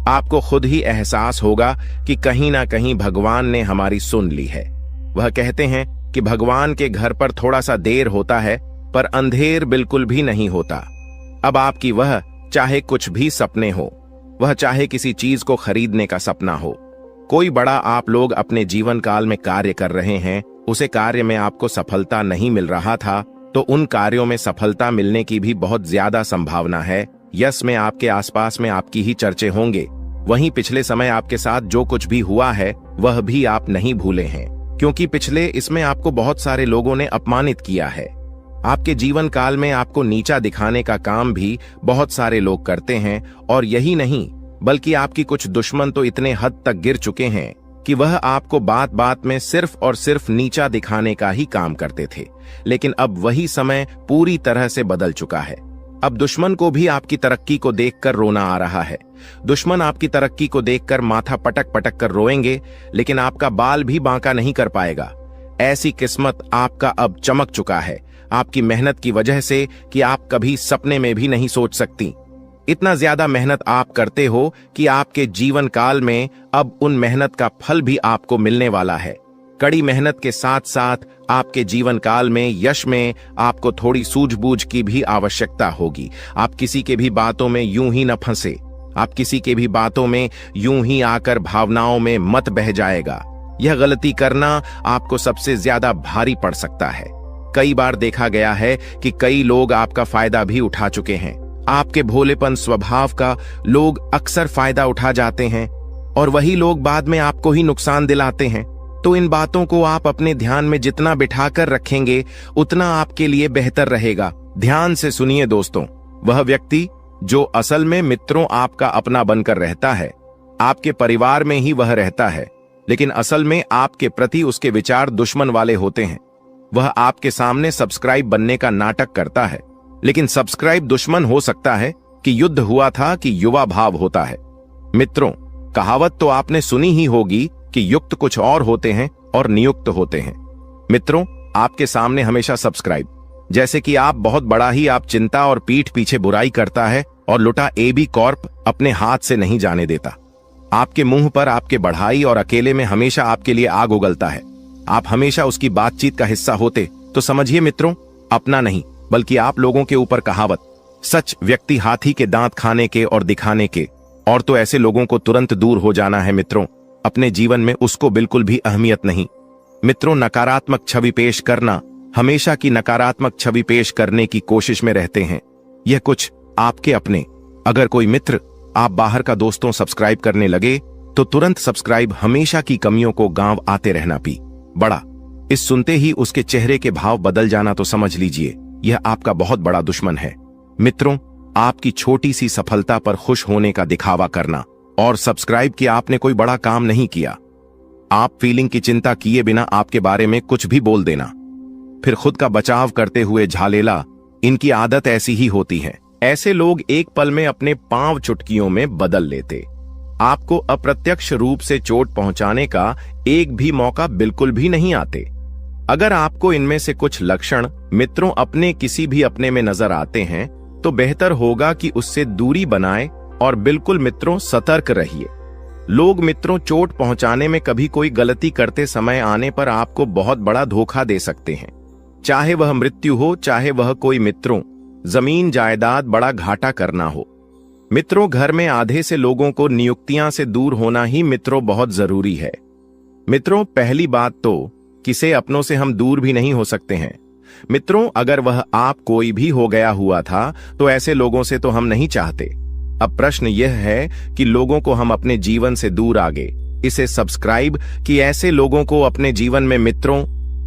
[SPEAKER 2] आपको खुद ही एहसास होगा कि कहीं ना कहीं भगवान ने हमारी सुन ली है। वह कहते हैं कि भगवान के घर पर थोड़ा सा देर होता है, पर अंधेर बिल्कुल भी नहीं होता। अब आपकी वह चाहे कुछ भी सपने हो, वह चाहे किसी चीज को खरीदने का सपना हो, कोई बड़ा आप लोग अपने जीवन काल में कार्य कर रहे हैं, उसे कार्य में आपको सफलता नहीं मिल रहा था, तो उन कार्यों में सफलता मिलने की भी बहुत ज्यादा संभावना है। यश में आपके आसपास में आपकी ही चर्चे होंगे। वहीं पिछले समय आपके साथ जो कुछ भी हुआ है वह भी आप नहीं भूले हैं, क्योंकि पिछले इसमें आपको बहुत सारे लोगों ने अपमानित किया है। आपके जीवन काल में आपको नीचा दिखाने का काम भी बहुत सारे लोग करते हैं, और यही नहीं बल्कि आपकी कुछ दुश्मन तो इतने हद तक गिर चुके हैं कि वह आपको बात बात में सिर्फ और सिर्फ नीचा दिखाने का ही काम करते थे। लेकिन अब वही समय पूरी तरह से बदल चुका है। अब दुश्मन को भी आपकी तरक्की को देखकर रोना आ रहा है। दुश्मन आपकी तरक्की को देखकर माथा पटक पटक कर रोएंगे, लेकिन आपका बाल भी बांका नहीं कर पाएगा। ऐसी किस्मत आपका अब चमक चुका है, आपकी मेहनत की वजह से, कि आप कभी सपने में भी नहीं सोच सकती। इतना ज्यादा मेहनत आप करते हो कि आपके जीवन काल में अब उन मेहनत का फल भी आपको मिलने वाला है। कड़ी मेहनत के साथ साथ आपके जीवन काल में यश में आपको थोड़ी सूझबूझ की भी आवश्यकता होगी। आप किसी के भी बातों में यूं ही न फंसे, आप किसी के भी बातों में यूं ही आकर भावनाओं में मत बह जाएगा। यह गलती करना आपको सबसे ज्यादा भारी पड़ सकता है। कई बार देखा गया है कि कई लोग आपका फायदा भी उठा चुके हैं। आपके भोलेपन स्वभाव का लोग अक्सर फायदा उठा जाते हैं और वही लोग बाद में आपको ही नुकसान दिलाते हैं। तो इन बातों को आप अपने ध्यान में जितना बिठाकर रखेंगे उतना आपके लिए बेहतर रहेगा। ध्यान से सुनिए दोस्तों, वह व्यक्ति जो असल में मित्रों आपका अपना बनकर रहता है, आपके परिवार में ही वह रहता है, लेकिन असल में आपके प्रति उसके विचार दुश्मन वाले होते हैं। वह आपके सामने सब्सक्राइब बनने का नाटक करता है, लेकिन सब्सक्राइब दुश्मन हो सकता है कि युद्ध हुआ था कि युवा भाव होता है। मित्रों, कहावत तो आपने सुनी ही होगी कि युक्त कुछ और होते हैं और नियुक्त होते हैं। मित्रों, आपके सामने हमेशा सब्सक्राइब, जैसे कि आप बहुत बड़ा ही आप चिंता और पीठ पीछे बुराई करता है और लुटा AB कॉर्प अपने हाथ से नहीं जाने देता। आपके मुंह पर आपके बढ़ाई और अकेले में हमेशा आपके लिए आग उगलता है। आप हमेशा उसकी बातचीत का हिस्सा होते तो समझिए मित्रों, अपना नहीं बल्कि आप लोगों के ऊपर कहावत, सच व्यक्ति हाथी के दांत खाने के और दिखाने के, और तो ऐसे लोगों को तुरंत दूर हो जाना है मित्रों। अपने जीवन में उसको बिल्कुल भी अहमियत नहीं। मित्रों, नकारात्मक छवि पेश करना, हमेशा की नकारात्मक छवि पेश करने की कोशिश में रहते हैं। यह कुछ आपके अपने। अगर कोई मित्र आप बाहर का दोस्तों सब्सक्राइब करने लगे तो तुरंत सब्सक्राइब, हमेशा की कमियों को गांव आते रहना पी बड़ा। इस सुनते ही उसके चेहरे के भाव बदल जाना तो समझ लीजिए यह आपका बहुत बड़ा दुश्मन है। मित्रों, आपकी छोटी सी सफलता पर खुश होने का दिखावा करना और सब्सक्राइब किया आपने कोई बड़ा काम नहीं किया। आप फीलिंग की चिंता किए बिना आपके बारे में कुछ भी बोल देना, फिर खुद का बचाव करते हुए झालेला, इनकी आदत ऐसी ही होती है। ऐसे लोग एक पल में अपने पांव चुटकियों में बदल लेते। आपको अप्रत्यक्ष रूप से चोट पहुंचाने का एक भी मौका बिल्कुल भी नहीं आते। अगर आपको इनमें से कुछ लक्षण मित्रों अपने किसी भी अपने में नजर आते हैं तो बेहतर होगा कि उससे दूरी बनाए और बिल्कुल मित्रों सतर्क रहिए। लोग मित्रों चोट पहुंचाने में कभी कोई गलती करते समय आने पर आपको बहुत बड़ा धोखा दे सकते हैं। चाहे वह मृत्यु हो, चाहे वह कोई मित्रों जमीन जायदाद बड़ा घाटा करना हो। मित्रों, घर में आधे से लोगों को नियुक्तियां से दूर होना ही मित्रों बहुत जरूरी है। मित्रों, पहली बात तो किसे अपनों से हम दूर भी नहीं हो सकते हैं। मित्रों, अगर वह आप कोई भी हो गया हुआ था तो ऐसे लोगों से तो हम नहीं चाहते। अब प्रश्न यह है कि लोगों को हम अपने जीवन से दूर आगे इसे सब्सक्राइब कि ऐसे लोगों को अपने जीवन में मित्रों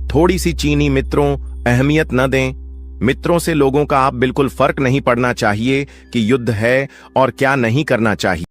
[SPEAKER 2] थोड़ी सी चीनी मित्रों अहमियत न दें। मित्रों से लोगों का आप बिल्कुल फर्क नहीं पड़ना चाहिए कि युद्ध है और क्या नहीं करना चाहिए।